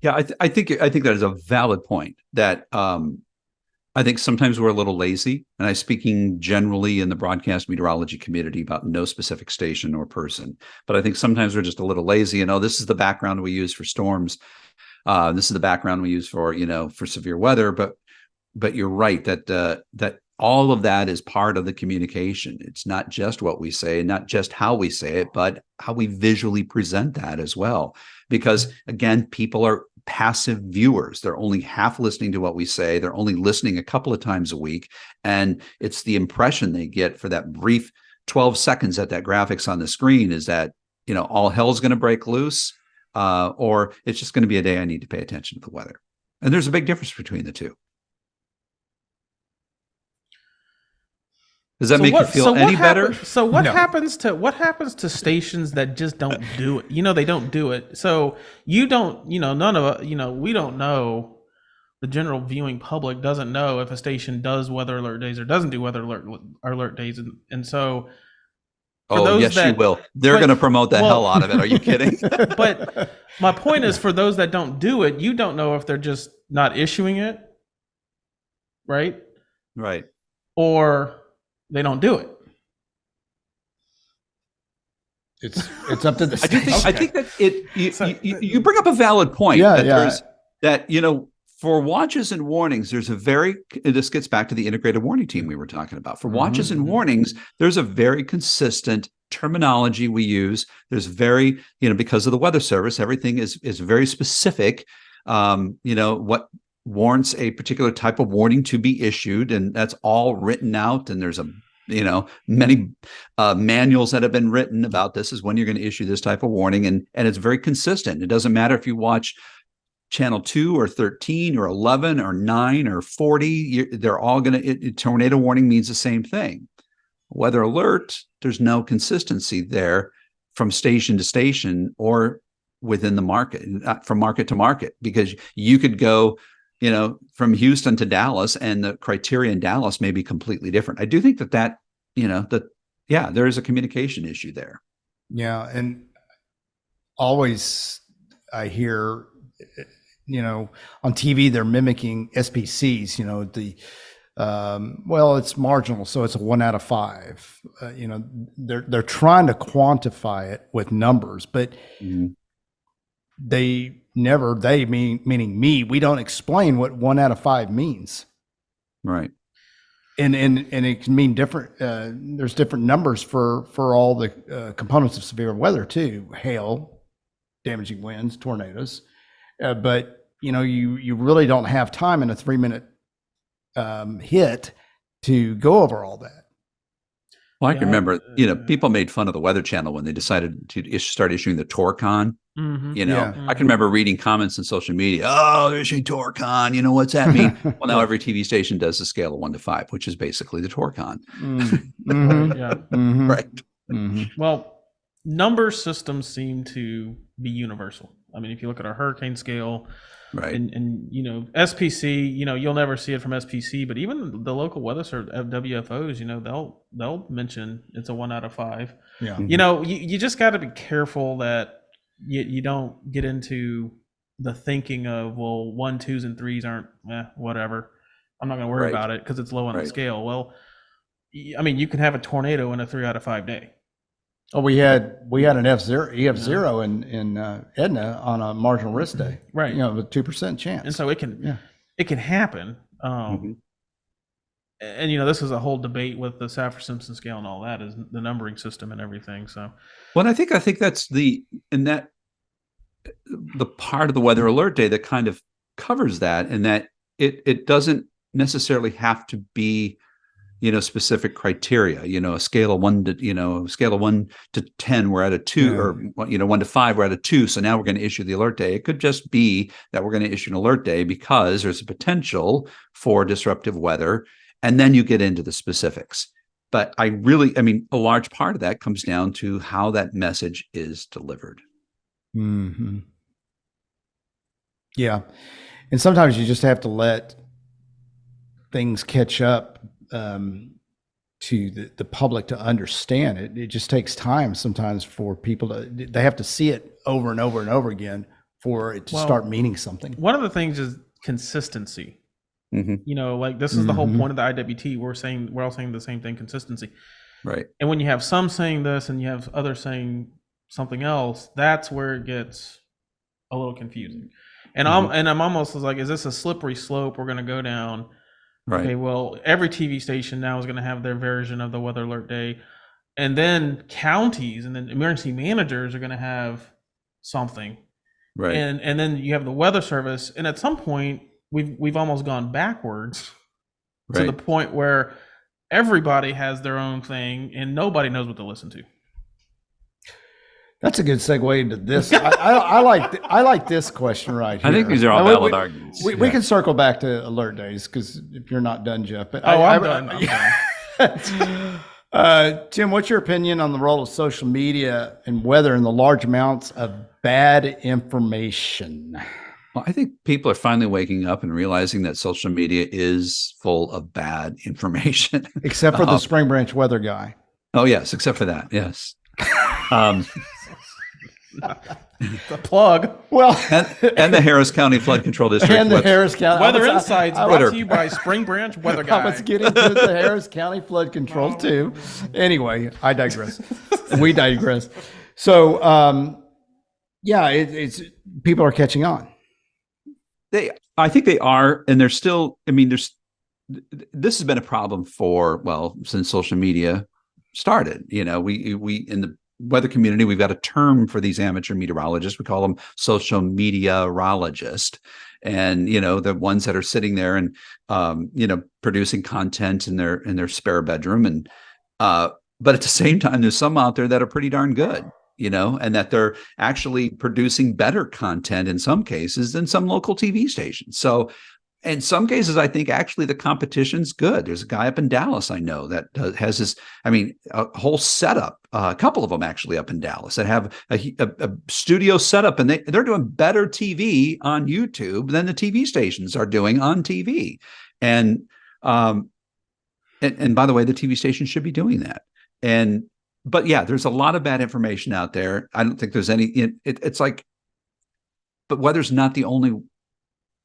Yeah, I think that is a valid point. That I think sometimes we're a little lazy, and I'm speaking generally in the broadcast meteorology community about no specific station or person. But I think sometimes we're just a little lazy. This is the background we use for storms. This is the background we use for for severe weather. But you're right that all of that is part of the communication. It's not just what we say, not just how we say it, but how we visually present that as well. Because again, people are passive viewers. They're only half listening to what we say. They're only listening a couple of times a week. And it's the impression they get for that brief 12 seconds that graphics on the screen is that, all hell's going to break loose, or it's just going to be a day I need to pay attention to the weather. And there's a big difference between the two. Does that make you feel any better? So what happens to stations that just don't do it? They don't do it. So you don't, none of us, we don't know. The general viewing public doesn't know if a station does weather alert days or doesn't do weather alert days, and so. You will. They're going to promote the hell out of it. Are you kidding? But my point is, for those that don't do it, you don't know if they're just not issuing it, right? Right. Or they don't do it. It's up to the station. I think that you bring up a valid point. For watches and warnings, this gets back to the integrated warning team we were talking about. For watches and warnings, there's a very consistent terminology we use. There's because of the Weather Service, everything is very specific. What warrants a particular type of warning to be issued, and that's all written out. And there's many manuals that have been written about this is when you're going to issue this type of warning, and it's very consistent. It doesn't matter if you watch channel 2 or 13 or 11 or 9 or 40, they're all going to, tornado warning means the same thing. Weather alert, there's no consistency there from station to station or within the market, from market to market, because you could go, from Houston to Dallas and the criteria in Dallas may be completely different. I do think that there is a communication issue there. Yeah. And always I hear, on TV, they're mimicking SPCs, it's marginal. So it's a 1 out of 5, they're trying to quantify it with numbers, but meaning me, we don't explain what 1 out of 5 means. Right. And it can mean different, there's different numbers for all the components of severe weather too, hail, damaging winds, tornadoes. But you really don't have time in a 3-minute hit to go over all that. Well, I can remember, people made fun of the Weather Channel when they decided to start issuing the TORCON. I can remember reading comments on social media. Oh, they're issuing TORCON. What's that mean? Well, now every TV station does a scale of 1 to 5, which is basically the TORCON. Right. Well, number systems seem to be universal. I mean, if you look at our hurricane scale, right, and SPC, you'll never see it from SPC, but even the local weather service WFOs, they'll mention it's a 1 out of 5. Yeah. You just got to be careful that you don't get into the thinking of 1, 2s, and 3s aren't whatever. I'm not going to worry about it because it's low on the scale. Well, I mean, you can have a tornado in a 3 out of 5 day. Oh, we had an EF0 in Edna on a marginal risk day, right? With 2% chance, and so it can happen. And this is a whole debate with the Saffir-Simpson scale and all that, is the numbering system and everything. So, well, I think that's the part of the weather alert day that kind of covers that, and that it doesn't necessarily have to be specific criteria, a scale of 1 to 10, we're at a 2, or 1 to 5, we're at a 2. So now we're going to issue the alert day. It could just be that we're going to issue an alert day because there's a potential for disruptive weather. And then you get into the specifics. But I mean, a large part of that comes down to how that message is delivered. Mm-hmm. Yeah. And sometimes you just have to let things catch up to the public to understand it. It just takes time sometimes for people they have to see it over and over and over again for it to start meaning something. One of the things is consistency. Mm-hmm. You know, like this is the whole point of the IWT. We're all saying the same thing, consistency. Right. And when you have some saying this and you have others saying something else, that's where it gets a little confusing. And I'm almost like, is this a slippery slope we're going to go down? Right. Okay, well, every TV station now is going to have their version of the weather alert day. And then counties and then emergency managers are going to have something. Right. And then you have the weather service. And at some point, we've almost gone backwards to the point where everybody has their own thing and nobody knows what to listen to. That's a good segue into this. I like this question right here. I think these are all valid arguments. We can circle back to alert days because if you're not done, Jeff. But I'm done. Tim, what's your opinion on the role of social media and weather in the large amounts of bad information? Well, I think people are finally waking up and realizing that social media is full of bad information. Except for the Spring Branch weather guy. Oh, yes. Except for that. Yes. The plug. Well, and the Harris County Flood Control District. And the Harris County Weather Insights brought to you by Spring Branch Weather Guy. I was getting to the Harris County Flood Control too. Anyway, I digress. We digress. So, it's people are catching on. I think they are, and they're still. I mean, this has been a problem since social media started. You know, we in the weather community, we've got a term for these amateur meteorologists. We call them social meteorologists, and the ones that are sitting there and producing content in their spare bedroom. And but at the same time, there's some out there that are pretty darn good, and that they're actually producing better content in some cases than some local TV stations. So in some cases, I think actually the competition's good. There's a guy up in Dallas I know that has this, a whole setup, a couple of them actually up in Dallas that have a studio setup, and they're doing better TV on YouTube than the TV stations are doing on TV. And by the way, the TV station should be doing that. But yeah, there's a lot of bad information out there. I don't think there's any, it's like, but weather's not the only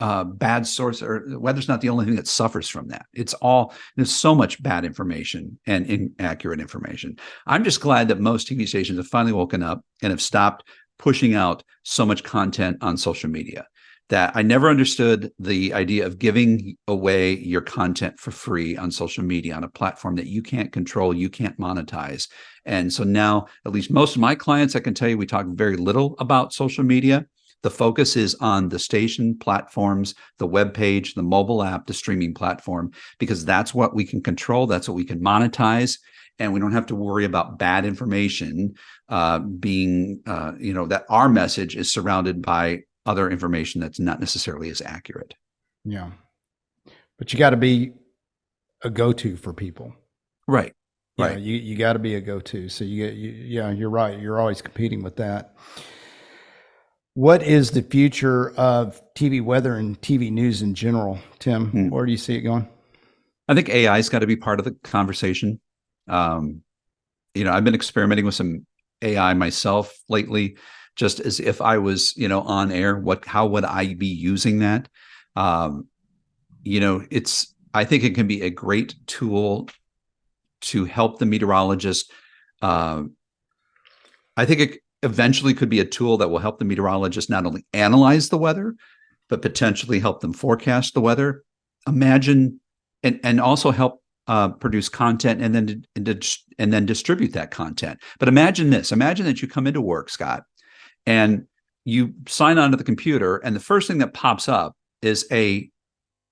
bad source, or weather's not the only thing that suffers from that. There's so much bad information and inaccurate information. I'm just glad that most TV stations have finally woken up and have stopped pushing out so much content on social media. That I never understood the idea of giving away your content for free on social media on a platform that you can't control, you can't monetize. And so now, at least most of my clients, I can tell you, we talk very little about social media. The focus is on the station platforms, the web page, the mobile app, the streaming platform, because that's what we can control. That's what we can monetize. And we don't have to worry about bad information that our message is surrounded by other information that's not necessarily as accurate. Yeah. But you got to be a go-to for people. Right. Right. You got to be a go-to. So you're right. You're always competing with that. What is the future of TV weather and TV news in general, Tim? Where do you see it going? I think AI's got to be part of the conversation. I've been experimenting with some AI myself lately, just as if I was, on air. How would I be using that? I think it can be a great tool to help the meteorologist. I think it eventually could be a tool that will help the meteorologist not only analyze the weather, but potentially help them forecast the weather. Imagine, and also help produce content and then distribute that content. But imagine this: imagine that you come into work, Scott, and you sign onto the computer, and the first thing that pops up is a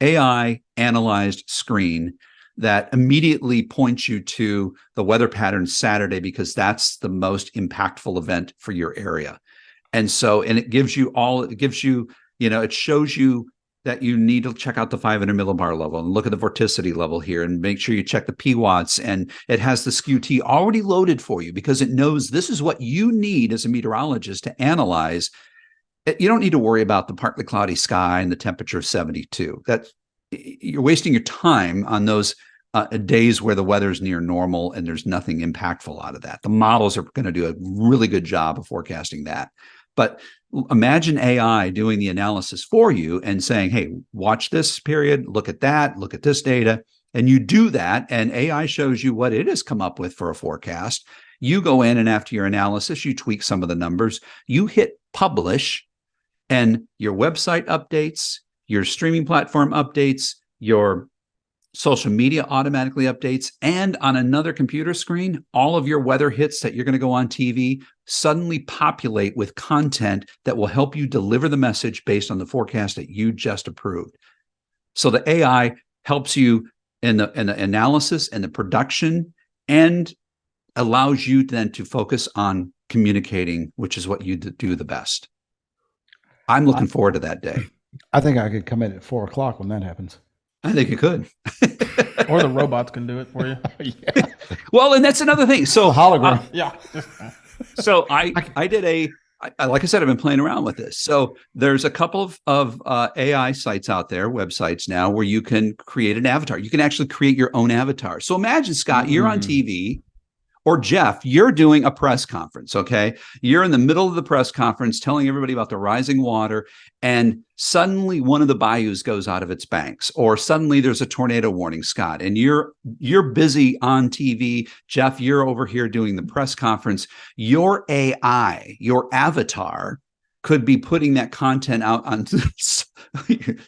AI analyzed screen that immediately points you to the weather pattern Saturday, because that's the most impactful event for your area. And it gives you it shows you that you need to check out the 500 millibar level and look at the vorticity level here and make sure you check the P watts, and it has the skew T already loaded for you because it knows this is what you need as a meteorologist to analyze. You don't need to worry about the partly cloudy sky and the temperature of 72. You're wasting your time on those days where the weather's near normal and there's nothing impactful out of that. The models are going to do a really good job of forecasting that. But imagine AI doing the analysis for you and saying, hey, watch this period, look at that, look at this data. And you do that, and AI shows you what it has come up with for a forecast. You go in, and after your analysis, you tweak some of the numbers. You hit publish, and your website updates, your streaming platform updates, your social media automatically updates, and on another computer screen, all of your weather hits that you're going to go on TV suddenly populate with content that will help you deliver the message based on the forecast that you just approved. So the AI helps you in the analysis and the production, and allows you then to focus on communicating, which is what you do the best. I'm looking forward to that day. I think I could come in at 4:00 when that happens. I think you could. Or the robots can do it for you. Yeah. Well, and that's another thing. So hologram. Yeah. So I did like I said, I've been playing around with this. So there's a couple of AI sites out there, websites now, where you can create an avatar. You can actually create your own avatar. So imagine, Scott, you're on TV, or Jeff, you're doing a press conference, okay? You're in the middle of the press conference telling everybody about the rising water, and suddenly one of the bayous goes out of its banks, or suddenly there's a tornado warning, Scott, and you're busy on TV. Jeff, you're over here doing the press conference. Your AI, your avatar, could be putting that content out on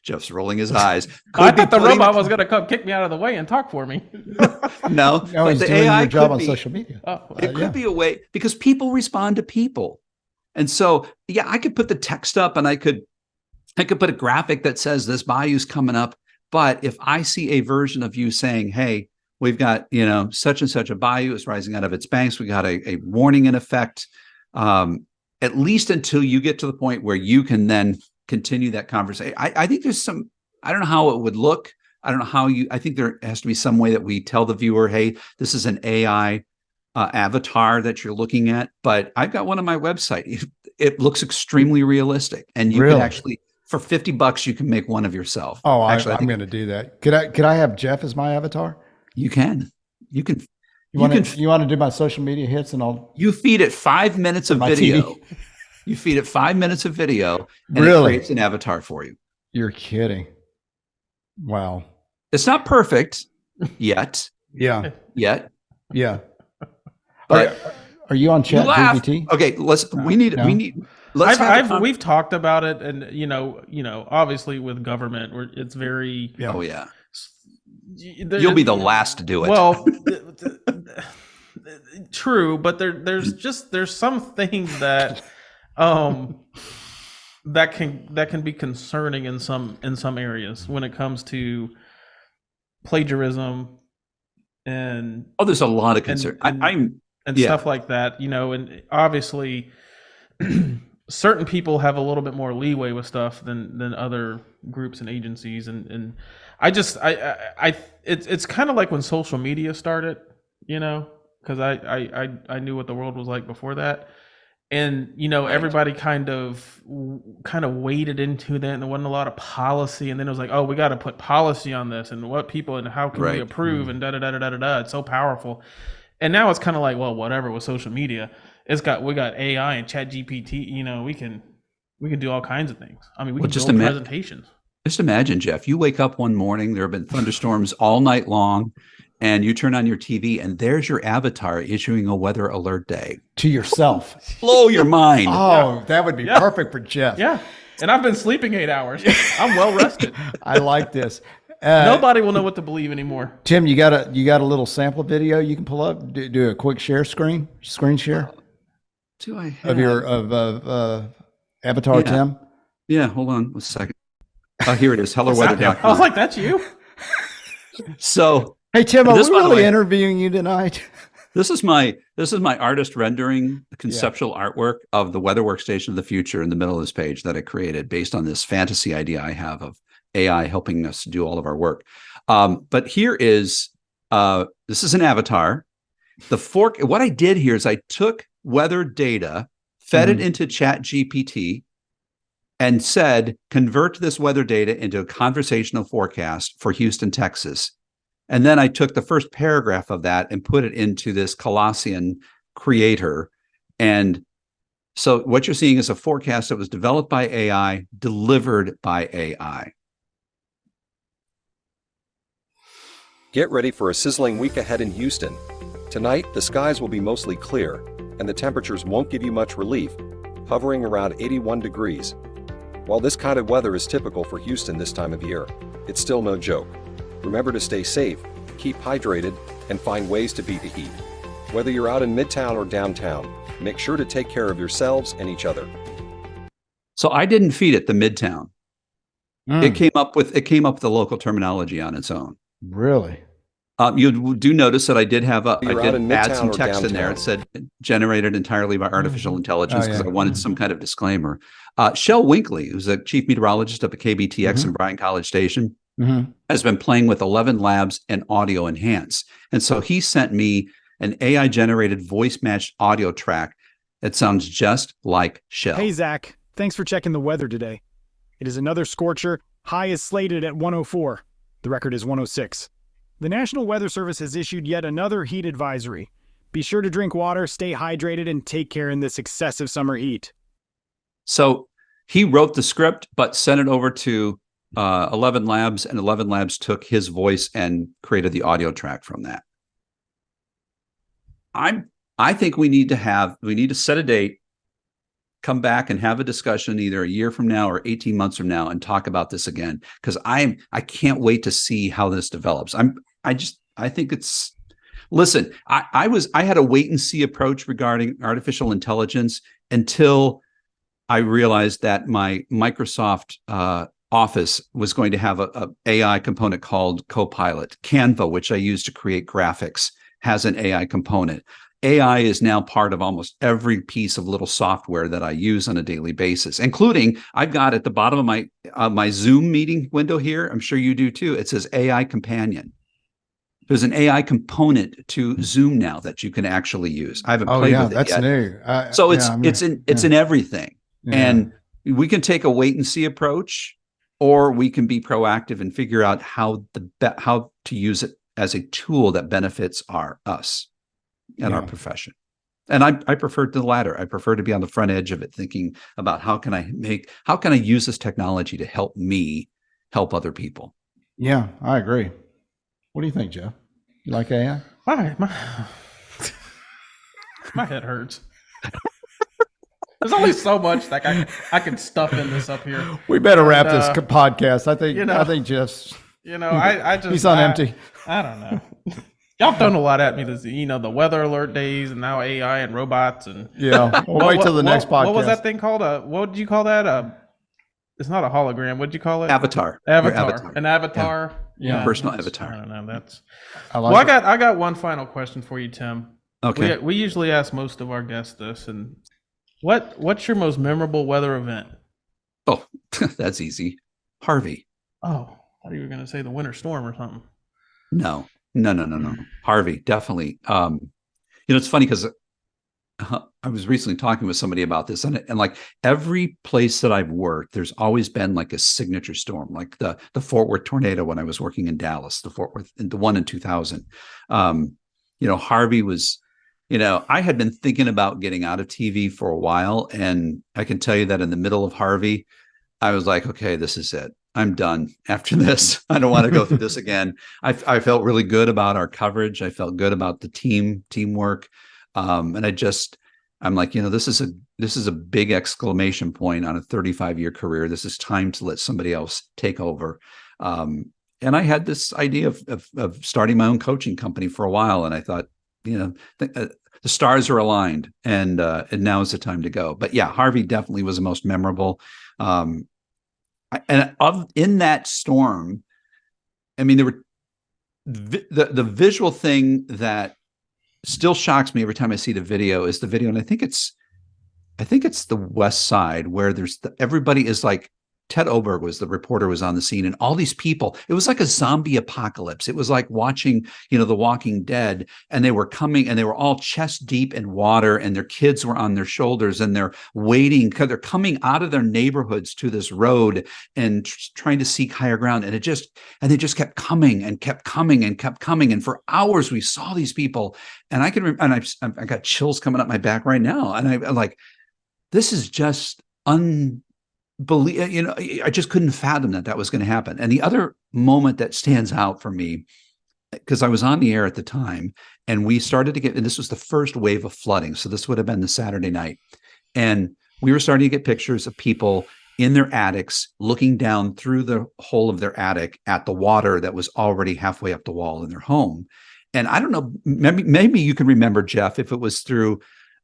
Jeff's rolling his eyes. I thought the robot was going to come kick me out of the way and talk for me. No, he's the doing AI your job on be, social media. It could be a way, because people respond to people. And so, yeah, I could put the text up, and I could put a graphic that says this bayou's coming up. But if I see a version of you saying, hey, we've got, such and such a bayou is rising out of its banks, we got a warning in effect, at least until you get to the point where you can then continue that conversation. I think there's some, I don't know how it would look. I don't know how I think there has to be some way that we tell the viewer, hey, this is an AI avatar that you're looking at. But I've got one on my website. It looks extremely realistic. And you can actually, for $50, you can make one of yourself. Oh, actually, I'm going to do that. Could I have Jeff as my avatar? You can. You want to do my social media hits, and you feed it 5 minutes of video. You feed it 5 minutes of video, and it creates an avatar for you. You're kidding. Wow. It's not perfect yet. Yeah. Yet. Yeah. But are you on ChatGPT? Okay, we've talked about it, and obviously with government, where it's very oh yeah. You'll be the last to do it. Well, true, but there's some things that that can be concerning in some areas when it comes to plagiarism and there's a lot of concern and stuff like that, and obviously certain people have a little bit more leeway with stuff than other groups and agencies, and it's kind of like when social media started, because I knew what the world was like before that, and everybody kind of waded into that, and there wasn't a lot of policy, and then it was like, oh, we got to put policy on this, and what people, and how can we approve, and da da da da da da. It's so powerful, and now it's kind of like, well, whatever with social media, we got AI and ChatGPT, we can do all kinds of things. I mean, we can build presentations. Just imagine, Jeff, you wake up one morning, there have been thunderstorms all night long, and you turn on your TV, and there's your avatar issuing a weather alert day. To yourself. Blow your mind. Oh, that would be perfect for Jeff. Yeah. And I've been sleeping 8 hours. I'm well rested. I like this. Nobody will know what to believe anymore. Tim, you got a little sample video you can pull up? Do a quick screen share? Do I have? Of Avatar, Tim? Yeah, hold on a second. Oh, here it is. Hello, Weather. I was like, that's you? So, hey, Tim, are we really interviewing you tonight? This is my artist rendering conceptual artwork of the weather workstation of the future in the middle of this page that I created based on this fantasy idea I have of AI helping us do all of our work. But here is, this is an avatar. What I did here is I took weather data, fed it into Chat GPT, and said, convert this weather data into a conversational forecast for Houston, Texas. And then I took the first paragraph of that and put it into this Colossian creator. And so what you're seeing is a forecast that was developed by AI, delivered by AI. Get ready for a sizzling week ahead in Houston. Tonight, the skies will be mostly clear, and the temperatures won't give you much relief, hovering around 81 degrees. While this kind of weather is typical for Houston this time of year, it's still no joke. Remember to stay safe, keep hydrated, and find ways to beat the heat. Whether you're out in Midtown or downtown, make sure to take care of yourselves and each other. So I didn't feed it the Midtown. It came up with the local terminology on its own. Really? You do notice that I did have I You're out did in add Midtown some or text in there. It downtown. said generated entirely by artificial intelligence because yeah. I wanted some kind of disclaimer. Shel Winkley, who's a chief meteorologist up at KBTX in Bryan College Station, has been playing with 11 Labs and Audio Enhance. And so he sent me an AI-generated voice-matched audio track that sounds just like Shel. Hey, Zach. Thanks for checking the weather today. It is another scorcher. High is slated at 104. The record is 106. The National Weather Service has issued yet another heat advisory. Be sure to drink water, stay hydrated, and take care in this excessive summer heat. So he wrote the script, but sent it over to 11 Labs, and 11 Labs took his voice and created the audio track from that. I think we need to set a date, come back and have a discussion either a year from now or 18 months from now and talk about this again. Because I can't wait to see how this develops. I think it's, listen, I had a wait and see approach regarding artificial intelligence until I realized that my Microsoft Office was going to have a AI component called Copilot. Canva, which I use to create graphics, has an AI component. AI is now part of almost every piece of little software that I use on a daily basis, including I've got at the bottom of my Zoom meeting window here. I'm sure you do too. It says AI Companion. There's an AI component to Zoom now that you can actually use. I haven't played with it that's yet. new. So it's in everything. Yeah. And we can take a wait and see approach, or we can be proactive and figure out how to use it as a tool that benefits us and our profession. And I prefer the latter. I prefer to be on the front edge of it, thinking about how can I use this technology to help me help other people. Yeah, I agree. What do you think, Joe? You like AI? My head hurts. There's only so much that I can stuff in this up here. We better wrap this podcast. I think Jeff's. I just he's on empty. I don't know. Y'all thrown a lot at me this, the weather alert days and now AI and robots and Yeah. We'll wait till the next podcast. What was that thing called? What did you call that? It's not a hologram. What did you call it? Avatar. An avatar. Yeah. Personal avatar. I don't know. I got one final question for you, Tim. Okay. We usually ask most of our guests this, and what's your most memorable weather event? Oh, that's easy. Harvey. Oh, I thought you were going to say the winter storm or something. No. Harvey, definitely. It's funny because I was recently talking with somebody about this, and like every place that I've worked, there's always been like a signature storm, like the Fort Worth tornado when I was working in Dallas, the one in 2000. Harvey was, I had been thinking about getting out of TV for a while, and I can tell you that in the middle of Harvey, I was like, okay, this is it. I'm done after this. I don't want to go through this again. I felt really good about our coverage. I felt good about the teamwork. And I'm like, this is a big exclamation point on a 35-year career. This is time to let somebody else take over. And I had this idea of starting my own coaching company for a while. And I thought, the stars are aligned, and now is the time to go. But yeah, Harvey definitely was the most memorable. In that storm, I mean, there were the visual thing that still shocks me every time I see the video is the video, and I think it's the west side where everybody is like Ted Oberg was the reporter, was on the scene, and all these people, it was like a zombie apocalypse. It was like watching, The Walking Dead, and they were coming, and they were all chest deep in water, and their kids were on their shoulders, and they're waiting because they're coming out of their neighborhoods to this road and trying to seek higher ground. And they just kept coming and kept coming and kept coming. And for hours we saw these people, and I got chills coming up my back right now. And I'm like, this is just unbelievable. I just couldn't fathom that was going to happen. And the other moment that stands out for me, because I was on the air at the time, and we started to get, and this was the first wave of flooding. So this would have been the Saturday night. And we were starting to get pictures of people in their attics looking down through the hole of their attic at the water that was already halfway up the wall in their home. And I don't know, maybe you can remember, Jeff, if it was through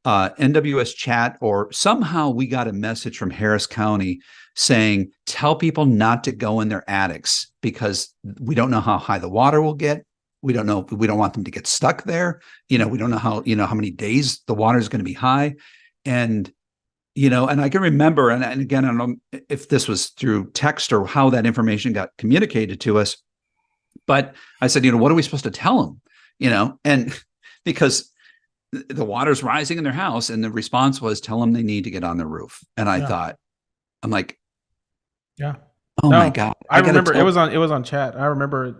NWS chat, or somehow we got a message from Harris County saying, tell people not to go in their attics because we don't know how high the water will get. We don't know. We don't want them to get stuck there. We don't know how many days the water is going to be high. And, and I can remember, and again, I don't know if this was through text or how that information got communicated to us, but I said, what are we supposed to tell them? And because the water's rising in their house, and the response was, tell them they need to get on their roof. And I thought, I'm like, yeah, oh my God. I remember it was on chat. I remember it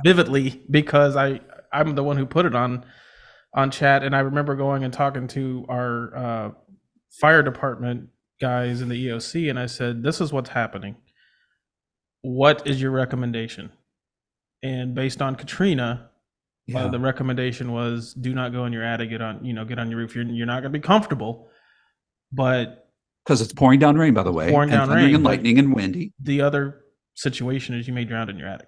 vividly because I'm the one who put it on chat. And I remember going and talking to our fire department guys in the EOC. And I said, this is what's happening. What is your recommendation? And based on Katrina, the recommendation was, do not go in your attic, get on your roof. You're not going to be comfortable, but because it's pouring down rain, by the way, pouring down rain, and lightning and windy. The other situation is you may drown in your attic.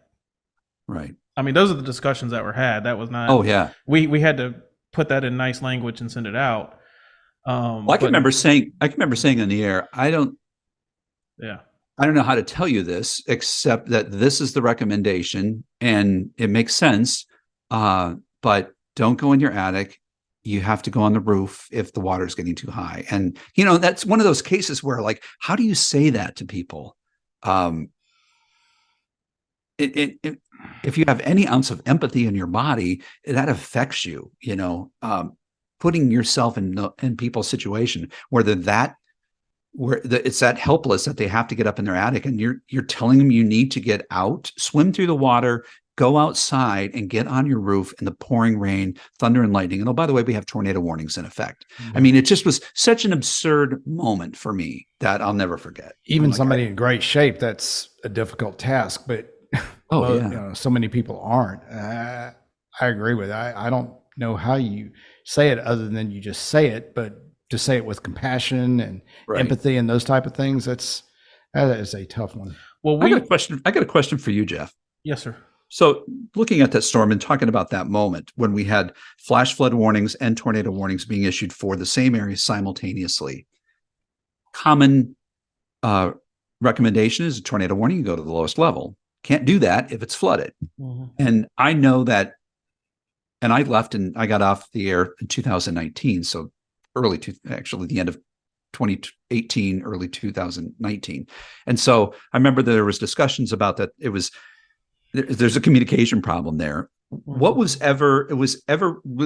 Right. I mean, those are the discussions that were had. That was not. Oh yeah. We had to put that in nice language and send it out. I can remember saying on the air, I don't know how to tell you this except that this is the recommendation and it makes sense. But don't go in your attic. You have to go on the roof if the water is getting too high. And, that's one of those cases where, like, how do you say that to people? If you have any ounce of empathy in your body, that affects you, putting yourself in people's situation where it's that helpless that they have to get up in their attic, and you're telling them you need to get out, swim through the water, go outside and get on your roof in the pouring rain, thunder and lightning. And by the way, we have tornado warnings in effect. Mm-hmm. I mean, it just was such an absurd moment for me that I'll never forget. Even somebody in great shape, that's a difficult task, but so many people aren't. I agree with that. I don't know how you say it other than you just say it, but to say it with compassion and empathy and those type of things, that is a tough one. Well, I got a question for you, Jeff. Yes, sir. So looking at that storm and talking about that moment when we had flash flood warnings and tornado warnings being issued for the same area simultaneously, common recommendation is a tornado warning, you go to the lowest level. Can't do that if it's flooded. Mm-hmm. And I know that, and I left and I got off the air in 2019. So the end of 2018, early 2019. And so I remember there was discussions about that. There's a communication problem there. What was ever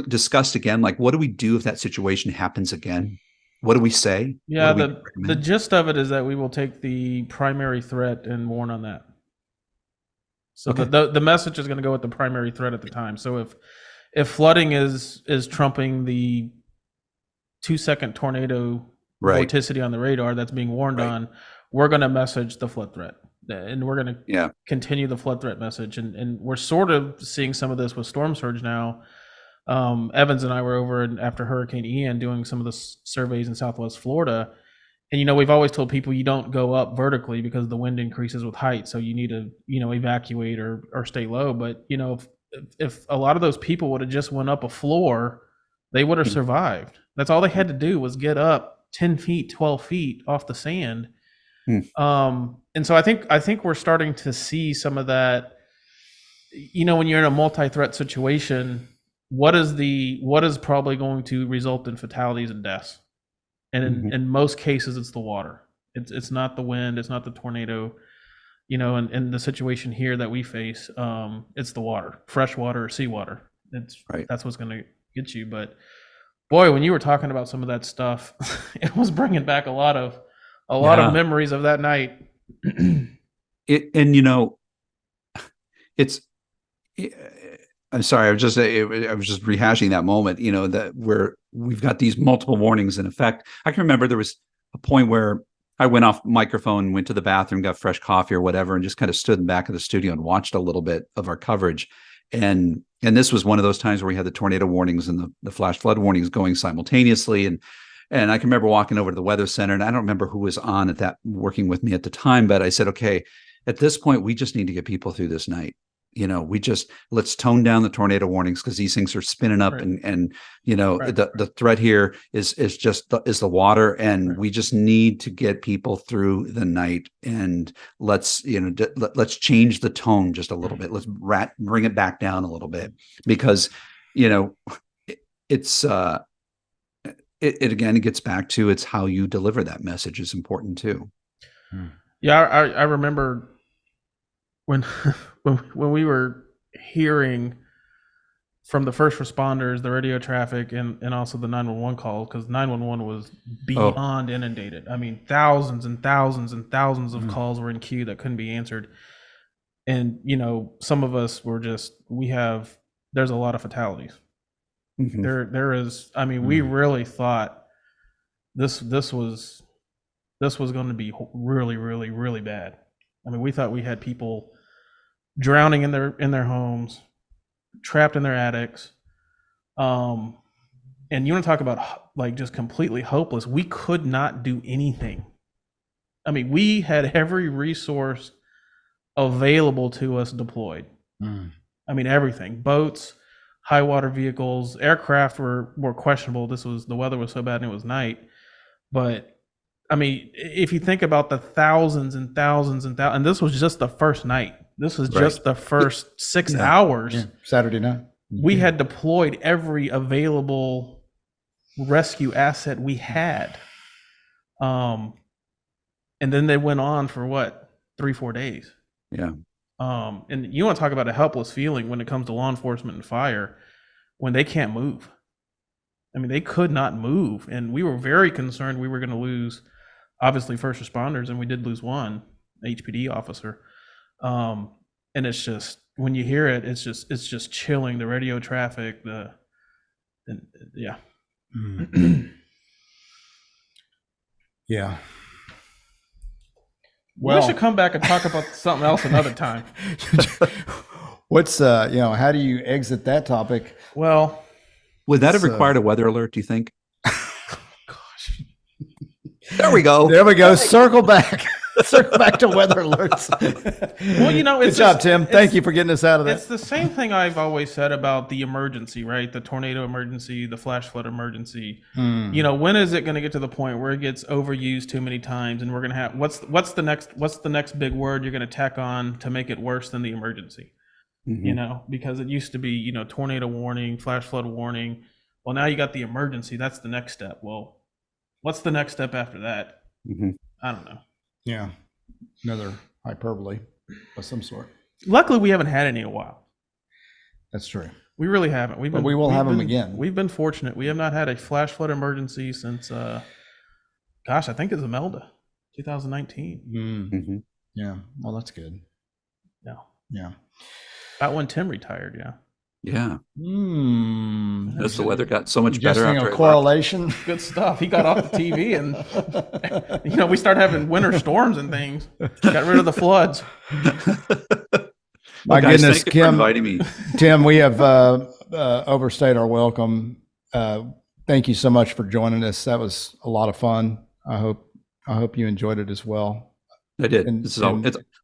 discussed again? Like, what do we do if that situation happens again? What do we say? Yeah, the gist of it is that we will take the primary threat and warn on that. So the message is going to go with the primary threat at the time. So if flooding is trumping the 2-second tornado vorticity on the radar that's being warned on, we're going to message the flood threat. And we're going to continue the flood threat message. And we're sort of seeing some of this with storm surge now. Evans and I were over after Hurricane Ian doing some of the surveys in Southwest Florida. And, we've always told people you don't go up vertically because the wind increases with height. So you need to, evacuate or stay low. But, if a lot of those people would have just went up a floor, they would have survived. That's all they had to do was get up 10 feet, 12 feet off the sand. And so I think we're starting to see some of that, when you're in a multi-threat situation, what is probably going to result in fatalities and deaths? And in most cases, it's the water. It's not the wind, it's not the tornado, you know, and the situation here that we face, it's the water, fresh water or seawater. That's what's going to get you. But boy, when you were talking about some of that stuff, it was bringing back a lot of memories of that night. I'm sorry. I was just rehashing that moment, you know, that where we've got these multiple warnings in effect. I can remember there was a point where I went off microphone, went to the bathroom, got fresh coffee or whatever, and just kind of stood in the back of the studio and watched a little bit of our coverage. And this was one of those times where we had the tornado warnings and the flash flood warnings going simultaneously. And I can remember walking over to the weather center, and I don't remember who was on at that working with me at the time, but I said, okay, at this point, we just need to get people through this night. You know, let's tone down the tornado warnings because these things are spinning up, and you know, the threat here is the water, and we just need to get people through the night. And let's change the tone just a little bit. Let's bring it back down a little bit, because you know, it again, it gets back to it's how you deliver that message is important too. Yeah, I remember when we were hearing from the first responders, the radio traffic, and also the 911 call, because 911 was beyond inundated. I mean, thousands and thousands and thousands of calls were in queue that couldn't be answered. And, you know, some of us were just, there's a lot of fatalities. There is, I mean, we really thought this was going to be really, really, really bad. I mean, we thought we had people drowning in their homes, trapped in their attics. And you want to talk about like just completely hopeless. We could not do anything. I mean, we had every resource available to us deployed. I mean, everything. Boats, high water vehicles, aircraft were more questionable. The weather was so bad and it was night. But I mean, if you think about the thousands and thousands and thousands, and this was just the first night. This was just the first 6 hours. Yeah. Saturday night. We had deployed every available rescue asset we had. And then they went on for what, 3-4 days. Yeah. And you want to talk about a helpless feeling when it comes to law enforcement and fire, when they can't move. I mean, they could not move. And we were very concerned we were going to lose, obviously, first responders, and we did lose one HPD officer. And it's just, when you hear it, it's just chilling. The radio traffic, yeah. Yeah. Well, we should come back and talk about something else another time. What's how do you exit that topic? Well, would that have required a weather alert, do you think? Gosh. There we go. There we go. Circle back. Circle back to weather alerts. Well, you know, good job, Tim. Thank you for getting us out of that. It's the same thing I've always said about the emergency, right? The tornado emergency, the flash flood emergency. You know, when is it going to get to the point where it gets overused too many times, and we're going to have what's the next big word you're going to tack on to make it worse than the emergency? You know, because it used to be, you know, tornado warning, flash flood warning. Well, now you got the emergency. That's the next step. Well, what's the next step after that? I don't know. Yeah, another hyperbole of some sort. Luckily, we haven't had any in a while. That's true. We really haven't. We will have them again. We've been fortunate. We have not had a flash flood emergency since, I think it's Imelda, 2019. Yeah. Well, that's good. Yeah. About when Tim retired. Yeah. Yeah. As the weather got so much better after a correlation. Good stuff. He got off the TV, and you know, we started having winter storms and things. Got rid of the floods. My goodness, Kim, inviting me. Tim, we have overstayed our welcome. Thank you so much for joining us. That was a lot of fun. I hope you enjoyed it as well. I did.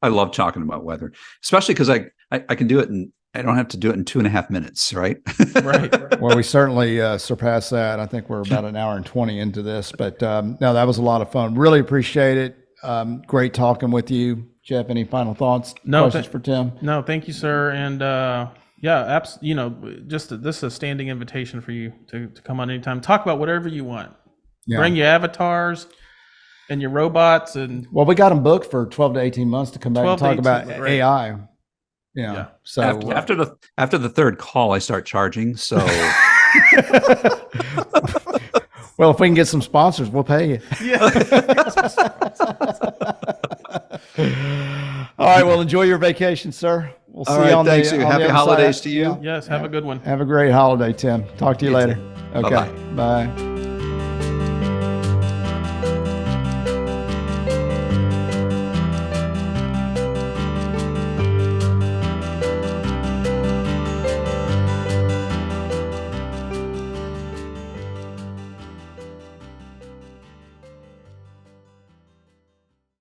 I love talking about weather, especially because I can do it and I don't have to do it in 2.5 minutes, right? Right. Well, we certainly surpassed that. I think we're about an hour and 20 into this, but no, that was a lot of fun. Really appreciate it. Great talking with you. Jeff, any final thoughts? Questions for Tim? No, thank you, sir. And you know, this is a standing invitation for you to come on anytime. Talk about whatever you want. Yeah. Bring your avatars. and your robots and Well, we got them booked for 12 to 18 months to come back and 12 to talk 18, about right. AI. Yeah. So After the third call, I start charging. So well, if we can get some sponsors, we'll pay you. yeah. All right. Well, enjoy your vacation, sir. We'll see all you right, on thanks. the on Happy the other holidays side. to you. Yes, have a good one. Have a great holiday, Tim. Talk to you You later. too. Okay. Bye-bye. Bye.